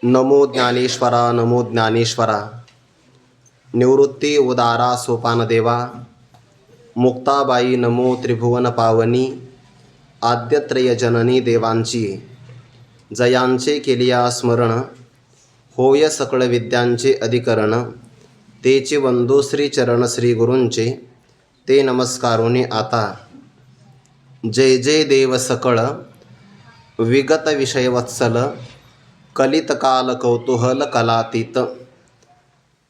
नमो ज्ञानेश्वरा नमो ज्ञानेश्वरा. निवृत्ती उदारा सोपानदेवा. मुक्ताबाई नमो त्रिभुवन पावनी. आद्यत्रय जननी देवांची जयांचे केलिया स्मरण. होय सकळ विद्यांचे अधिकरण. तेचे वंदो श्री चरण श्री गुरूंचे. ते नमस्कारोनी आता. जय जय देव सकळ विगत विषय वत्सल. कलित काल कौतूहल कलातीत.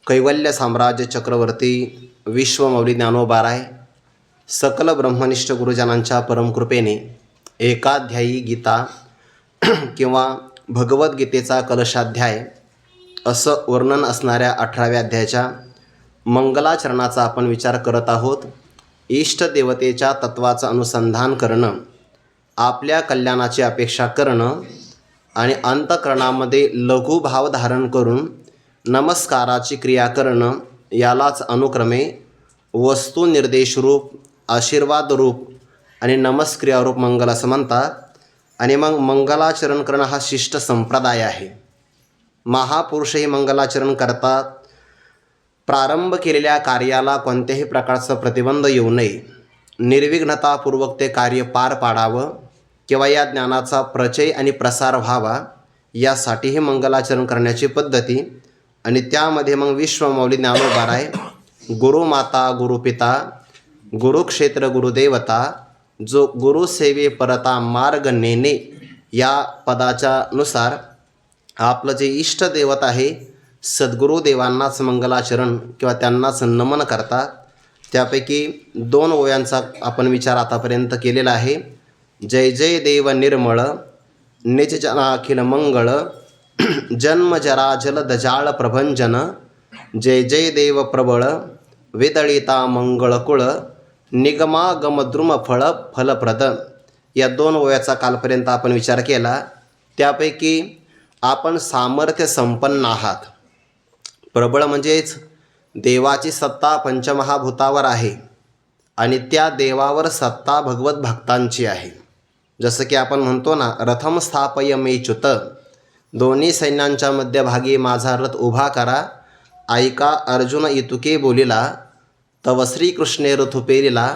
कैवल्य साम्राज्य चक्रवर्ती विश्वमौली ज्ञानोबाराय सकल ब्रह्मनिष्ठ गुरुजनांच्या परमकृपेने एकाध्यायी गीता किंवा भगवद्गीतेचा कलशाध्याय असं वर्णन असणाऱ्या 18व्या अध्यायाच्या मंगलाचरणाचा आपण विचार करत आहोत. इष्टदेवतेच्या तत्वाचं अनुसंधान करणं, आपल्या कल्याणाची अपेक्षा करणं आणि अंतःकरणामध्ये लघुभाव धारण करून नमस्काराची क्रिया करणं, यालाच अनुक्रमे वस्तुनिर्देशरूप, आशीर्वादरूप आणि नमस्क्रियारूप मंगल असं म्हणतात. आणि मग मंगलाचरण करणं हा शिष्ट संप्रदाय आहे. महापुरुषही मंगलाचरण करतात. प्रारंभ केलेल्या कार्याला कोणत्याही प्रकारचा प्रतिबंध येऊ नये, निर्विघ्नतापूर्वक ते कार्य पार पाडावं किंवा या ज्ञानाचा प्रचय आणि प्रसार व्हावा, यासाठी हे मंगलाचरण करण्याची पद्धती. आणि त्यामध्ये मग विश्वमौली ज्ञानोबाराय गुरुमाता गुरुपिता गुरुक्षेत्र गुरुदेवता जो गुरुसेवे परता मार्ग नेणे या पदाच्या नुसार आपलं जे इष्टदेवत आहे सद्गुरुदेवांनाच मंगलाचरण किंवा त्यांनाच नमन करतात. त्यापैकी 2 ओव्यांचा आपण विचार आतापर्यंत केलेला आहे. जय जय देव निर्मळ निजजना अखिल मंगळ. जन्म जरा जलदजाळ प्रभंजन. जय जय देव प्रबळ वेदळिता मंगळकुळ. निगमागम द्रुमफळ फलप्रद. या 2 ओव्याचा कालपर्यंत आपण विचार केला. त्यापैकी आपण सामर्थ्य संपन्न आहात. प्रबळ म्हणजेच देवाची सत्ता पंचमहाभूतावर आहे आणि त्या देवावर सत्ता भगवत भक्तांची आहे. जसं की आपण म्हणतो ना, रथम स्थापय मे च्युत, दोन्ही सैन्यांच्या मध्यभागी माझा रथ उभा करा. ऐका अर्जुन इतुके बोलिला, तव श्रीकृष्णे रथु पेरिला.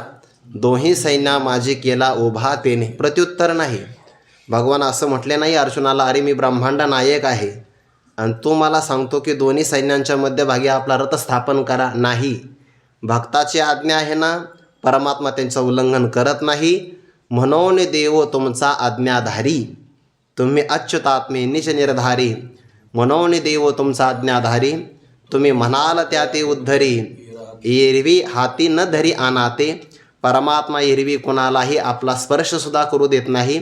दोन्ही सैन्या माझी केला उभा तेने. प्रत्युत्तर नाही. भगवान असं म्हटले नाही अर्जुनाला, अरे मी ब्रह्मांड नायक आहे आणि तू मला सांगतो की दोन्ही सैन्यांच्या मध्यभागी आपला रथ स्थापन करा. नाही, भक्ताची आज्ञा आहे ना, परमात्मा त्यांचं उल्लंघन करत नाही. म्हणून देव तुमचा आज्ञाधारी. तुम्ही अच्युतात्मे निज निर्धारी. म्हणून देव तुमचा आज्ञाधारी. तुम्ही म्हणाल त्या ते उद्धरी. एरवी हाती न धरी आनाते. परमात्मा एरवी कुणालाही आपला स्पर्शसुद्धा करू देत नाही.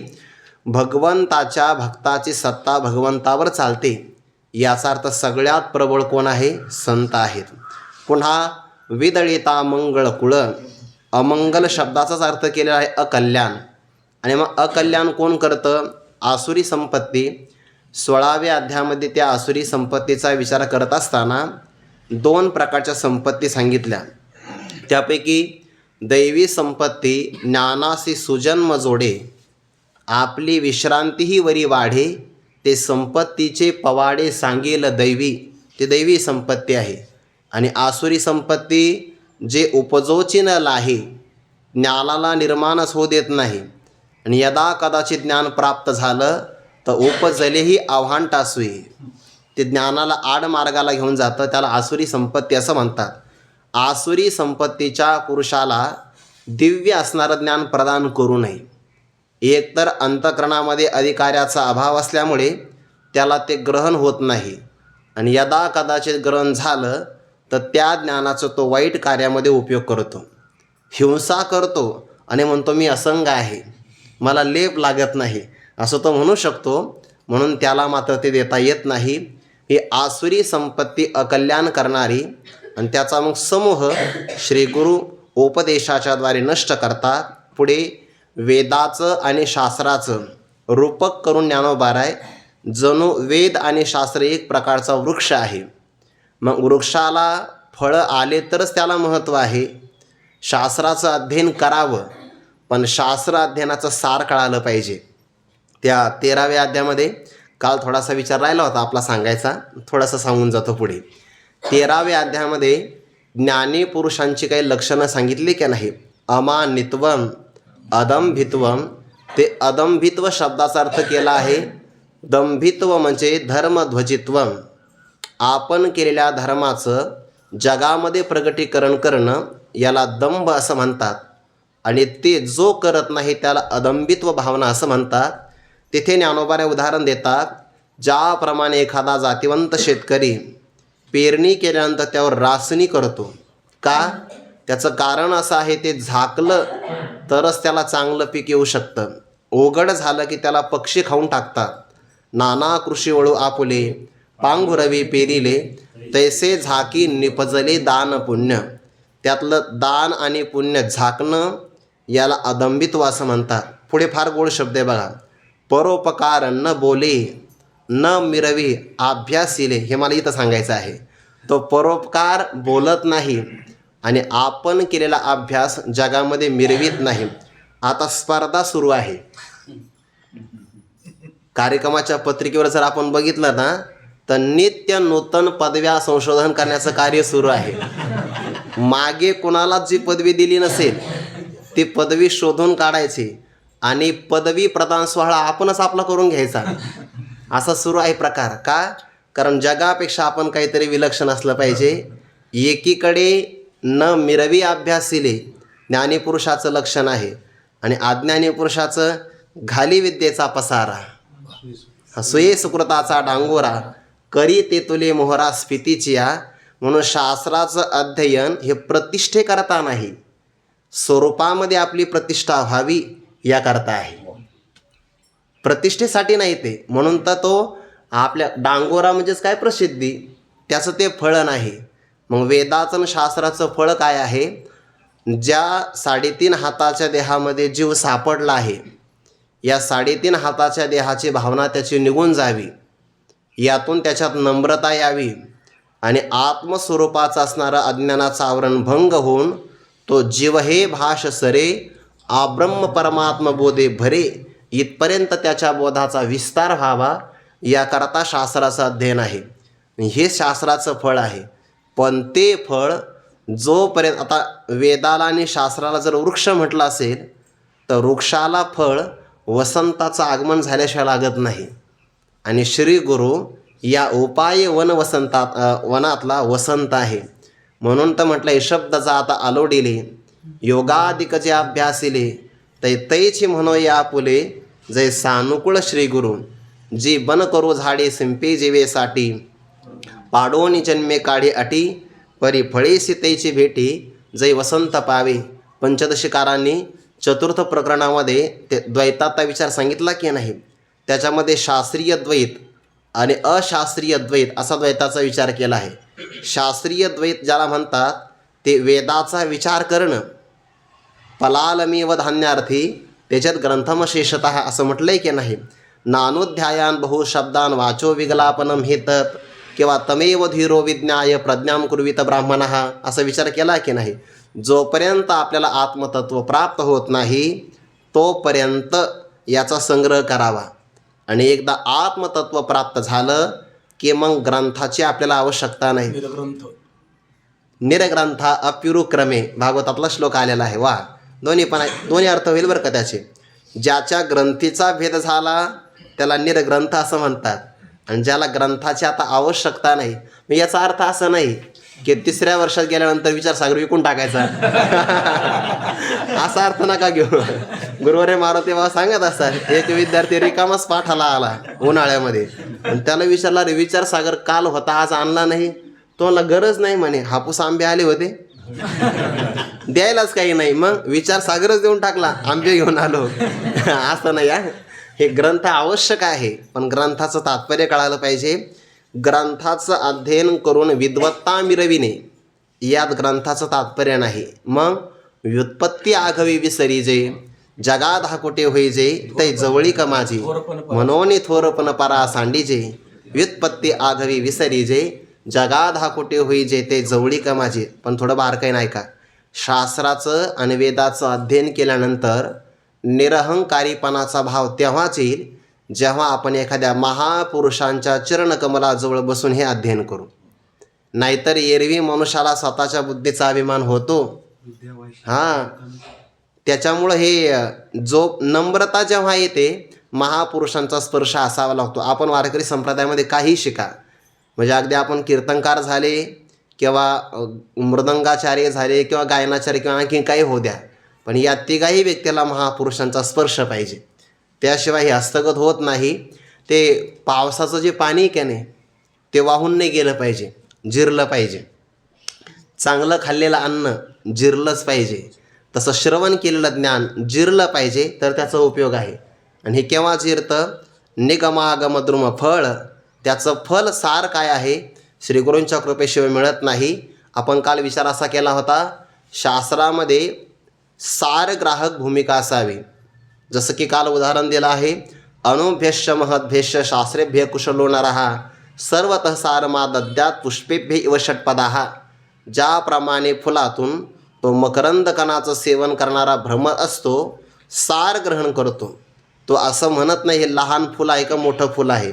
भगवंताच्या भक्ताची सत्ता भगवंतावर चालते. याचा अर्थ सगळ्यात प्रबळ कोण आहे? संत आहेत. पुन्हा विदळिता मंगळकुळ. अमंगल शब्दाचाच अर्थ केलेला आहे अकल्याण. आणि मग अकल्याण कोण करतं? आसुरी संपत्ती. 16व्या अध्यायामध्ये त्या आसुरी संपत्तीचा विचार करत असताना 2 प्रकारच्या संपत्ती सांगितल्या. त्यापैकी दैवी संपत्ती ज्ञानासी सुजन्म जोडे. आपली विश्रांतीही वरी वाढे. ते संपत्तीचे पवाडे सांगेल दैवी. ते दैवी संपत्ती आहे. आणि आसुरी संपत्ती जे उपजोची न लाहे, ज्ञानाला निर्माणच होऊ देत नाही. आणि यदा कदाचित ज्ञान प्राप्त झालं तर उपजलेही आव्हान टासुई. ते ज्ञानाला आडमार्गाला घेऊन जातं. त्याला आसुरी संपत्ती असं म्हणतात. आसुरी संपत्तीच्या पुरुषाला दिव्य असणारं ज्ञान प्रदान करू नये. एकतर अंतःकरणामध्ये अधिकाऱ्याचा अभाव असल्यामुळे त्याला ते ग्रहण होत नाही. आणि यदा कदाचित ग्रहण झालं तर त्या ज्ञानाचा तो वाईट कार्यामध्ये उपयोग करतो. हिंसा करतो आणि म्हणतो मी असंग आहे, मला लेप लागत नाही, असं तो म्हणू शकतो. म्हणून त्याला मात्र ते देता येत नाही. ही आसुरी संपत्ती अकल्याण करणारी. आणि त्याचा मग समूह श्री गुरु उपदेशाच्या द्वारे नष्ट करतात. पुढे वेदाचं आणि शास्त्राचं रूपक करून ज्ञानोबाराय जणू वेद आणि शास्त्र एक प्रकारचा वृक्ष आहे. मग वृक्षाला फळं आले तरच त्याला महत्त्व आहे. शास्त्राचं अध्ययन करावं, पण शास्त्र अध्ययनाचं सार कळालं पाहिजे. त्या 13व्या अध्यायामध्ये काल थोडासा विचार राहिला होता आपला सांगायचा, थोडासा सांगून जातो पुढे. 13व्या अध्यायामध्ये ज्ञानी पुरुषांची काही लक्षणं सांगितली की नाही. अमानित्वम, अदंभित्वम. ते अदंभित्व शब्दाचा अर्थ केला आहे दंभित्व म्हणजे धर्मध्वजित्वम. आपण केलेल्या धर्माचं जगामध्ये प्रगटीकरण करणं याला दंभ असं म्हणतात. आणि ते जो करत नाही त्याला अदंभित्व भावना असं म्हणतात. तिथे ज्ञानोबाने उदाहरण देतात, ज्याप्रमाणे एखादा जातिवंत शेतकरी पेरणी केल्यानंतर त्यावर रासणी करतो. का? त्याचं कारण असं आहे, ते झाकलं तरच त्याला चांगलं पीक येऊ शकतं. ओघड झालं की त्याला पक्षी खाऊन टाकतात. नाना कृषी वळू आपुले, पांघुरवी पेरिले, तैसे झाकी निपजले दान पुण्य. त्यातलं दान आणि पुण्य झाकणं याला अदंभित्व असं म्हणतात. पुढे फार गोड शब्द आहे बघा. परोपकार न बोले, न मिरवी अभ्यासिले. हे मला इथं सांगायचं आहे. तो परोपकार बोलत नाही आणि आपण केलेला अभ्यास जगामध्ये मिरवीत नाही. आता स्पर्धा सुरू आहे. कार्यक्रमाच्या पत्रिकेवर जर आपण बघितलं ना, तर नित्य नूतन पदव्या संशोधन करण्याचं कार्य सुरू आहे. मागे कोणालाच जी पदवी दिली नसेल ती पदवी शोधून काढायची आणि पदवी प्रदान सोहळा आपणच आपला करून घ्यायचा, असा सुरू आहे प्रकार. का? कारण जगापेक्षा आपण काहीतरी विलक्षण असलं पाहिजे. एकीकडे न मिरवी अभ्यासिले ज्ञानीपुरुषाचं लक्षण आहे आणि अज्ञानी पुरुषाचं घाली विद्येचा पसारा, हसुये सुकृताचा डांगोरा, करी ते तुले मोहरा स्फितीचिया. म्हणून शास्त्राचं अध्ययन हे प्रतिष्ठेकरता नाही, स्वरूपामध्ये आपली प्रतिष्ठा व्हावी याकरता आहे, प्रतिष्ठेसाठी नाही ते. म्हणून तर तो आपल्या डांगोरा म्हणजेच काय, प्रसिद्धी, त्याचं ते फळ नाही. मग वेदाचं आणि शास्त्राचं फळ काय आहे? ज्या 3.5 हाताच्या देहामध्ये जीव सापडला आहे, या 3.5 हाताच्या देहाची भावना त्याची निघून जावी, यातून त्याच्यात नम्रता यावी आणि आत्मस्वरूपाचा असणारा अज्ञानाचं आवरण भंग होऊन तो जीव हे भाष सरे आब्रह्म परमात्म बोधे भरे, इथपर्यंत त्याच्या बोधाचा विस्तार व्हावा याकरता शास्त्राचं अध्ययन आहे. हे शास्त्राचं फळ आहे. पण ते फळ जोपर्यंत, आता वेदाला आणि शास्त्राला जर वृक्ष म्हटलं असेल तर वृक्षाला फळ वसंताचं आगमन झाल्याशिवाय लागत नाही. आणि श्री गुरु या उपाय वनातला वसंत आहे. म्हणून तर म्हटलं आहे, शब्द जाता आलोडिले, योगादिक जे अभ्यासिले, तैची म्हणो या पुले, जय सानुकूळ श्री गुरु, जी बन करू झाडे सिंपे जीवेसाठी, पाडोनी जन्मे काढे अटी, परी फळेसी तैची भेटी, जय वसंत पावे. पंचदशीकारांनी चतुर्थ प्रकरणामध्ये ते द्वैताचा विचार सांगितला की नाही. त्याच्यामध्ये शास्त्रीय द्वैत आणि अशास्त्रीय द्वैत असा द्वैताचा विचार केला आहे. शास्त्रीय द्वैत ज्याला म्हणतात ते वेदाचा विचार करणं, पलालमेव धान्यार्थी, त्याच्यात ग्रंथमशेषतः असं म्हटलं आहे की नाही. नानोध्यायान बहुशब्दान वाचो विगलापनम हेतत, किंवा तमेव धीरो विज्ञाय प्रज्ञाम कुर्वित ब्राह्मणः, असा विचार केला की नाही. जोपर्यंत आपल्याला आत्मतत्व प्राप्त होत नाही तोपर्यंत याचा संग्रह करावा. आणि एकदा आत्मतत्व प्राप्त झालं की मग ग्रंथाची आपल्याला आवश्यकता नाही. निरग्रंथा अप्युरुक्रमे भागवतातला श्लोक आलेला आहे. वा, दोन्ही अर्थ होईल बरं का त्याचे. ज्याच्या ग्रंथीचा भेद झाला त्याला निरग्रंथ असं म्हणतात, आणि ज्याला ग्रंथाची आता आवश्यकता नाही. मग याचा अर्थ असा नाही की 3ऱ्या वर्षात गेल्यानंतर विचारसागर विकून टाकायचा असा अर्थ नका घेऊ. गुरुवारे मारुती बाबा सांगत असतात, एक विद्यार्थी रिकामाच पाठाला आला उन्हाळ्यामध्ये, आणि त्याला विचारला, रे विचारसागर काल होता आज आणला नाही. तो मला गरज नाही म्हणे, हापूस आंबे आले होते द्यायलाच काही नाही, मग विचारसागरच देऊन टाकला, आंबे घेऊन आलो असं नाही. हे ग्रंथ आवश्यक आहे, पण ग्रंथाचं तात्पर्य कळालं पाहिजे. ग्रंथाचं अध्ययन करून विद्वत्ता मिरविणे यात ग्रंथाचं तात्पर्य नाही. मग व्युत्पत्ती आघवी विसरीजे, जगात हाकुटे होईजे, तै जवळीक माझी, मनोनी थोरपण परा सांडीजे, व्युत्पत्ती आघवी विसरीजे, जगात हाकुटे होईजे, ते जवळीक माझी. पण थोडं बारकाई नाही का, शास्त्राचं आणि वेदाचं अध्ययन केल्यानंतर निरहंकारीपणाचा भाव तेव्हाच येईल जेव्हा आपण एखाद्या महापुरुषांच्या चरणकमलाजवळ बसून हे अध्ययन करू. नाहीतर एरवी मनुष्याला स्वतःच्या बुद्धीचा अभिमान होतो. हां, त्याच्यामुळं हे जो नम्रता जेव्हा येते, महापुरुषांचा स्पर्श असावा लागतो. आपण वारकरी संप्रदायामध्ये काही शिका, म्हणजे अगदी आपण कीर्तनकार झाले किंवा मृदंगाचार्य झाले किंवा गायनाचार्य किंवा आणखी काही होऊ द्या, पण या तिघाही व्यक्तीला महापुरुषांचा स्पर्श पाहिजे. त्याशिवाय हे हस्तगत होत नाही. ते पावसाचं जे पाणी आहे की नाही, ते वाहून नाही गेलं पाहिजे, जिरलं पाहिजे. चांगलं खाल्लेलं अन्न जिरलंच पाहिजे. तसं श्रवण केलेलं ज्ञान जिरलं पाहिजे, तर त्याचा उपयोग आहे. आणि हे केव्हा जिरतं? निगमागम द्रुम फळ. त्याचं फल सार काय आहे? श्रीगुरूंच्या कृपेशिवाय मिळत नाही. आपण काल विचार असा केला होता, शास्त्रामध्ये सारग्राहक भूमिका असावी. जसं की काल उदाहरण दिलं आहे, अनुभ्यश्च महद्भ्यश्च शास्त्रेभ्य कुशलो नरः सर्वतः सारमा दद्यात पुष्पेभ्य इव षट्पदाः. ज्याप्रमाणे फुलातून तो मकरंद कणाचं सेवन करणारा भ्रमर असतो, सार ग्रहण करतो, तो असं म्हणत नाही हे लहान फुल आहे का मोठं फुल आहे.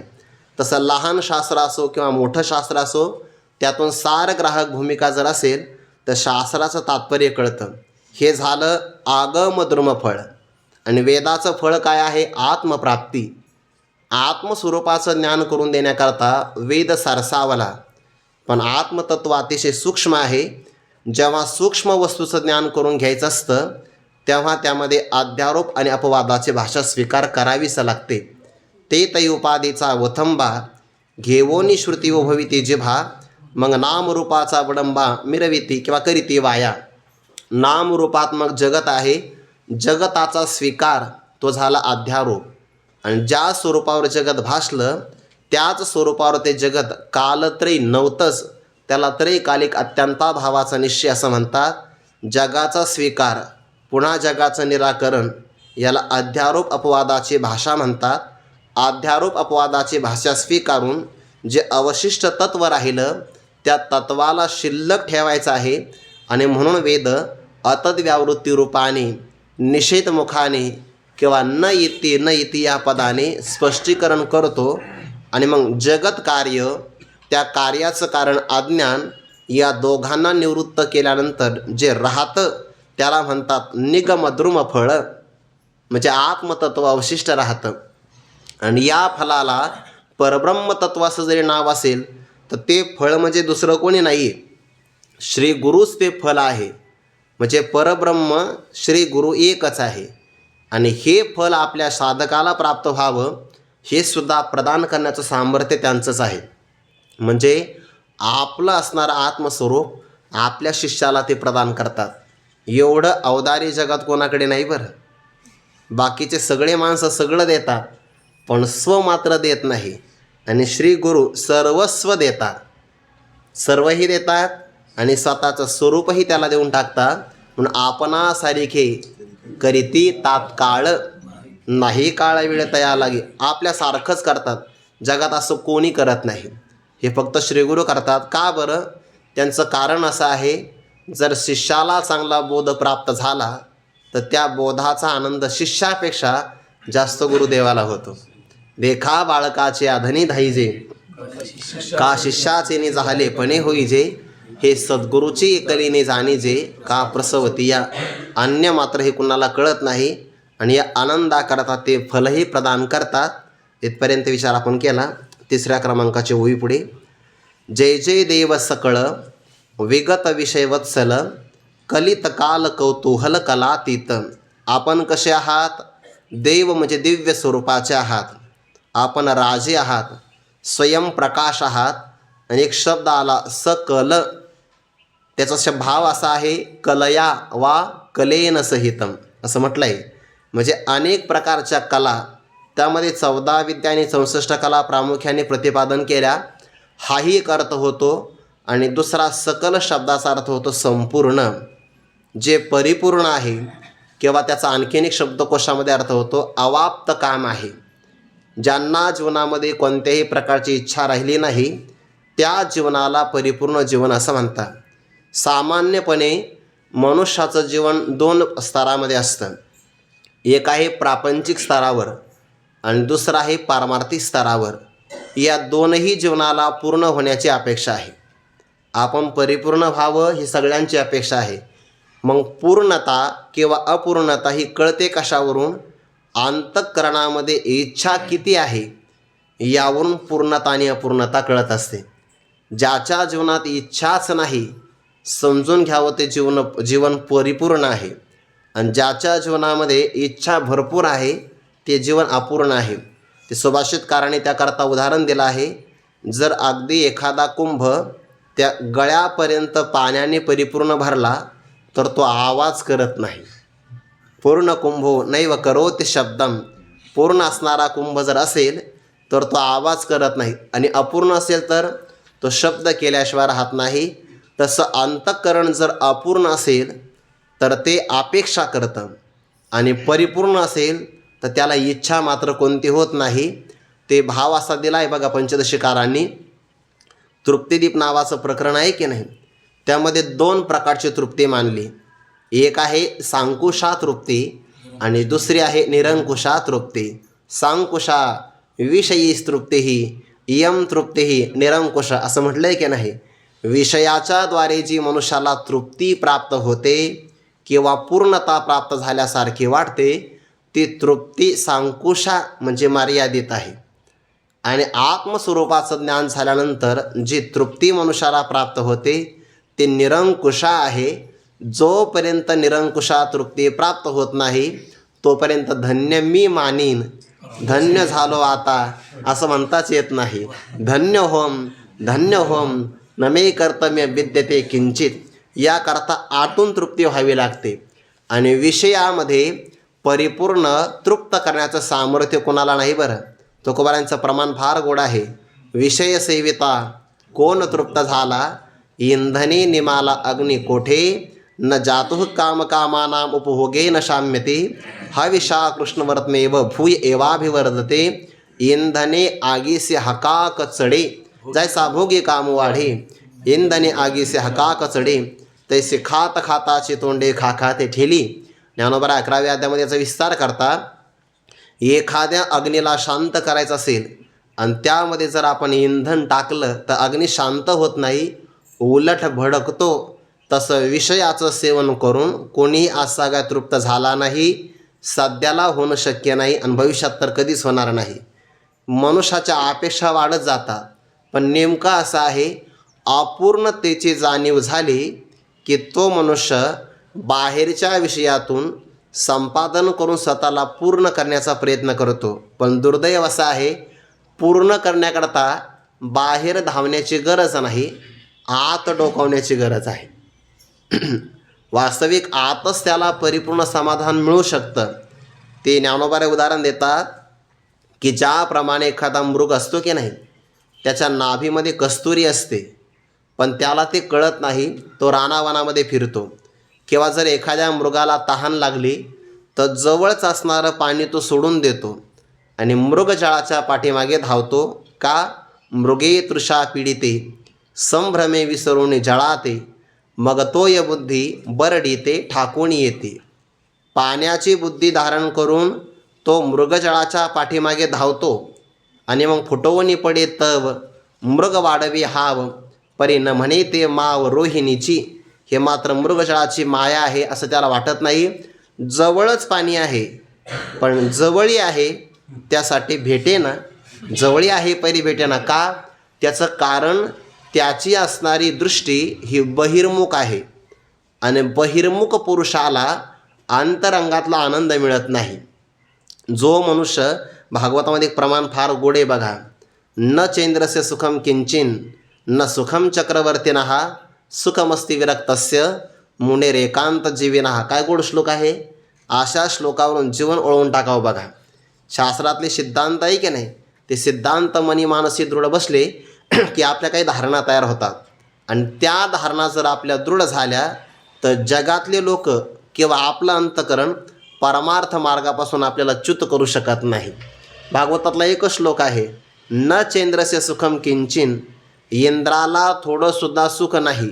तसं लहान शास्त्र असो किंवा मोठं शास्त्र असो, त्यातून सारग्राहक भूमिका जर असेल तर शास्त्राचं तात्पर्य कळतं. हे झालं आगमद्रुम फळ. आणि वेदाचं फळ काय आहे? आत्मप्राप्ती. आत्मस्वरूपाचं ज्ञान करून देण्याकरता वेद सरसावला. पण आत्मतत्व अतिशय सूक्ष्म आहे. जेव्हा सूक्ष्म वस्तूचं ज्ञान करून घ्यायचं असतं, तेव्हा त्यामध्ये अध्यारोप आणि अपवादाची भाषा स्वीकार करावीच लागते. ते तै उपाधीचा वथंबा घेवोनी श्रुती व भविती जिभा. मग नामरूपाचा विडंबा मिरविती किंवा करीती वाया. नामरूपात्मक जगत आहे, जगताचा स्वीकार तो झाला अध्यारोप. आणि ज्या स्वरूपावर जगत भासलं त्याच स्वरूपावर ते जगत कालत्रयी नव्हतंच, त्याला त्रयकालिक अत्यंताभावाचा निश्चय असं म्हणतात. जगाचा स्वीकार पुन्हा जगाचं निराकरण याला अध्यारोप अपवादाची भाषा म्हणतात. अध्यारोप अपवादाची भाषा स्वीकारून जे अवशिष्ट तत्व राहिलं त्या तत्वाला शिल्लक ठेवायचं आहे. आणि म्हणून वेद अतद्व्यावृत्ती रूपाने निषेधमुखाने किंवा न इति या पदाने स्पष्टीकरण करतो. आणि मग जगत कार्य, त्या कार्याचं कारण अज्ञान, या दोघांना निवृत्त केल्यानंतर जे राहतं त्याला म्हणतात निगमद्रुम फळ, म्हणजे आत्मतत्व अवशिष्ट राहतं. आणि या फलाला परब्रह्मतत्व असं जरी नाव असेल तर ते फळ म्हणजे दुसरं कोणी नाही, श्री गुरुच ते फल आहे. म्हणजे परब्रह्म श्री गुरु एकच आहे. आणि हे फल आपल्या साधकाला प्राप्त व्हावं हे सुद्धा प्रदान करण्याचं सामर्थ्य त्यांचंच आहे. म्हणजे आपलं असणारं आत्मस्वरूप आपल्या शिष्याला ते प्रदान करतात. एवढं अवदारी जगात कोणाकडे नाही बरं. बाकीचे सगळे माणसं सगळं देतात, पण स्व मात्र देत नाही. आणि श्री गुरु सर्वस्व देतात, सर्वही देतात आणि स्वतःचं स्वरूपही त्याला देऊन टाकतात. म्हणून आपणासारिखे करीती तात्काळ नाही काळ वेळ तया लागे. आपल्यासारखंच करतात, जगात असं कोणी करत नाही. हे फक्त श्रीगुरू करतात. का बरं? त्यांचं कारण असं आहे, जर शिष्याला चांगला बोध प्राप्त झाला तर त्या बोधाचा आनंद शिष्यापेक्षा जास्त गुरुदेवाला होतो. देखा बाळकाचे आधनी धाईजे का शिष्याचे नि झाले पणे होईजे. हे सद्गुरूची एकलीने जाणीजे का प्रसवतीया. अन्य मात्र हे कुणाला कळत नाही. आणि या आनंदाकरता ते फलही प्रदान करतात. इथपर्यंत विचार आपण केला. तिसऱ्या क्रमांकाचे ओळी पुढे, जय जय देव सकळ विगत विषय वत्सल कलित काल कौतूहल कलातीत. आपण कसे आहात? देव म्हणजे दिव्य स्वरूपाचे आहात. आपण राजे आहात, स्वयंप्रकाश आहात. आणि एक शब्द आला सकल, त्याचा भाव असा आहे कलया वा कलेन सहितम असं म्हटलं आहे. म्हणजे अनेक प्रकारच्या कला, त्यामध्ये 14 विद्या आणि 64 कला प्रामुख्याने प्रतिपादन केल्या. हाही एक अर्थ होतो. आणि दुसरा सकल शब्दाचा अर्थ होतो संपूर्ण, जे परिपूर्ण आहे. किंवा त्याचा आणखीन एक शब्दकोशामध्ये अर्थ होतो अवाप्त काम आहे. ज्यांना जीवनामध्ये कोणत्याही प्रकारची इच्छा राहिली नाही त्या जीवनाला परिपूर्ण जीवन असं म्हणतात. सामान्यपणे मनुष्याचं जीवन 2 स्तरामध्ये असतं. एक आहे प्रापंचिक स्तरावर आणि दुसरा आहे पारमार्थिक स्तरावर. या दोनही जीवनाला पूर्ण होण्याची अपेक्षा आहे. आपण परिपूर्ण व्हावं ही सगळ्यांची अपेक्षा आहे. मग पूर्णता किंवा अपूर्णता ही कळते कशावरून? अंतःकरणामध्ये इच्छा किती आहे यावरून पूर्णता आणि अपूर्णता कळत असते. ज्याच्या जीवनात इच्छाच नाही समजून घ्यावं ते जीवन परिपूर्ण आहे. आणि ज्याच्या जीवनामध्ये इच्छा भरपूर आहे ते जीवन अपूर्ण आहे. ते सुभाषितकाराने त्याकरता उदाहरण दिलं आहे. जर अगदी एखादा कुंभ त्या गळ्यापर्यंत पाण्याने परिपूर्ण भरला तर तो आवाज करत नाही. पूर्ण कुंभो नैव करोति शब्दम. पूर्ण असणारा कुंभ जर असेल तर तो आवाज करत नाही, आणि अपूर्ण असेल तर तो शब्द केल्याशिवाय राहत नाही. तसं अंतःकरण जर अपूर्ण असेल तर ते अपेक्षा करतं, आणि परिपूर्ण असेल तर त्याला इच्छा मात्र कोणती होत नाही. ते भाव असा दिला आहे बघा पंचदशीकारांनी. तृप्तिदीप नावाचं प्रकरण आहे की नाही, त्यामध्ये 2 प्रकारची तृप्ती मानली. एक आहे सांकुशा तृप्ती आणि दुसरी आहे निरंकुशा तृप्ती. सांकुशा विषयी तृप्ती ही इयम तृप्ती ही निरंकुश असं म्हटलं आहे की नाही. विषयाच्या द्वारे जी मनुष्याला तृप्ती प्राप्त होते किंवा पूर्णता प्राप्त झाल्यासारखी वाटते ती तृप्ती सांकुशा म्हणजे मर्यादित आहे. आणि आत्मस्वरूपाचं ज्ञान झाल्यानंतर जी तृप्ती मनुष्याला प्राप्त होते ते निरंकुशा आहे. जोपर्यंत निरंकुशा तृप्ती प्राप्त होत नाही तोपर्यंत धन्य मी मानीन, धन्य झालो आता असं म्हणताच येत नाही. धन्य होम न मे कर्तव्य विद्यते किंचित. याकरता आतून तृप्ती व्हावी लागते. आणि विषयामध्ये परिपूर्ण तृप्त करण्याचं सामर्थ्य कोणाला नाही बरं. तुकोबारांचं प्रमाण फार गोड आहे. विषय सेविता कोण तृप्त झाला, इंधने निमाला अग्नी कोठे, न जातुः कामकामानाम उपभोगे न शाम्यते, हविषा कृष्णवर्तमेव भूय एवाभिवर्धते, इंधने आगीसे हकाक चढे, जैसा भोगे काम वाढे, इंधने आगीसे हकाक चढे, तैसे खात खाताचे तोंडे खाते ठेली. ज्ञानोबा 11व्या अध्यायामध्ये याचा विस्तार करता. एखाद्या अग्नीला शांत करायचं असेल आणि त्यामध्ये जर आपण इंधन टाकलं तर अग्नी शांत होत नाही, उलट भडकतो. तसं विषयाचं सेवन करून कोणीही असा काय तृप्त झाला नाही, सध्याला होणं शक्य नाही आणि भविष्यात तर कधीच होणार नाही. मनुष्याच्या अपेक्षा वाढत जातात, पण नेमका असा आहे अपूर्णतेची जाणीव झाली की तो मनुष्य बाहेरच्या विषयातून संपादन करून स्वतःला पूर्ण करण्याचा प्रयत्न करतो. पण दुर्दैव असं आहे पूर्ण करण्याकरता बाहेर धावण्याची गरज नाही, आत डोकावण्याची गरज आहे. वास्तविक आतच त्याला परिपूर्ण समाधान मिळू शकतं. ते ज्ञानोबारे उदाहरण देतात की ज्याप्रमाणे एखादा मृग असतो की नाही, त्याच्या नाभीमध्ये कस्तुरी असते पण त्याला ते कळत नाही, तो रानावनामध्ये फिरतो. किंवा जर एखाद्या मृगाला तहान लागली तर जवळच असणारं पाणी तो सोडून देतो आणि मृगजळाच्या पाठीमागे धावतो. का? मृगे तृषा पीडिते संभ्रमे विसरून जळाते, मग तोय बुद्धी बरडीते ठाकून येते. पाण्याची बुद्धी धारण करून तो मृगजळाच्या पाठीमागे धावतो आणि मग फुटवणी पडे तव मृग वाढवी हाव, परी न म्हणे ते माव रोहिणीची. हे मात्र मृगजळाची माया आहे असं त्याला वाटत नाही. जवळच पाणी आहे पण जवळी आहे त्यासाठी भेटेना, जवळी आहे परी भेटेना. का? त्याचं कारण त्याची असणारी दृष्टी ही बहिर्मुख आहे आणि बहिर्मुख पुरुषाला अंतरंगातला आनंद मिळत नाही. जो मनुष्य भागवतामध्ये एक प्रमाण फार गोडे बघा. न चेंद्रस्य सुखम किंचिन न सुखम चक्रवर्तीनः सुखमस्ती विरक्तस्य मुनेरेकांत जीविनः. काय गोड श्लोक आहे. अशा श्लोकावरून जीवन ओळवून टाकावं बघा. शास्त्रातले सिद्धांत आहे की नाही, ते सिद्धांत मनी मानसी दृढ बसले की आपल्या काही धारणा तयार होतात आणि त्या धारणा जर आपल्या दृढ झाल्या तर जगातले लोक किंवा आपलं अंतकरण परमार्थ मार्गापासून आपल्याला च्युत करू शकत नाही. भागवतातला एकच श्लोक आहे, न चेंद्रस्य सुखम किंचिन, इंद्राला थोडंसुद्धा सुख नाही.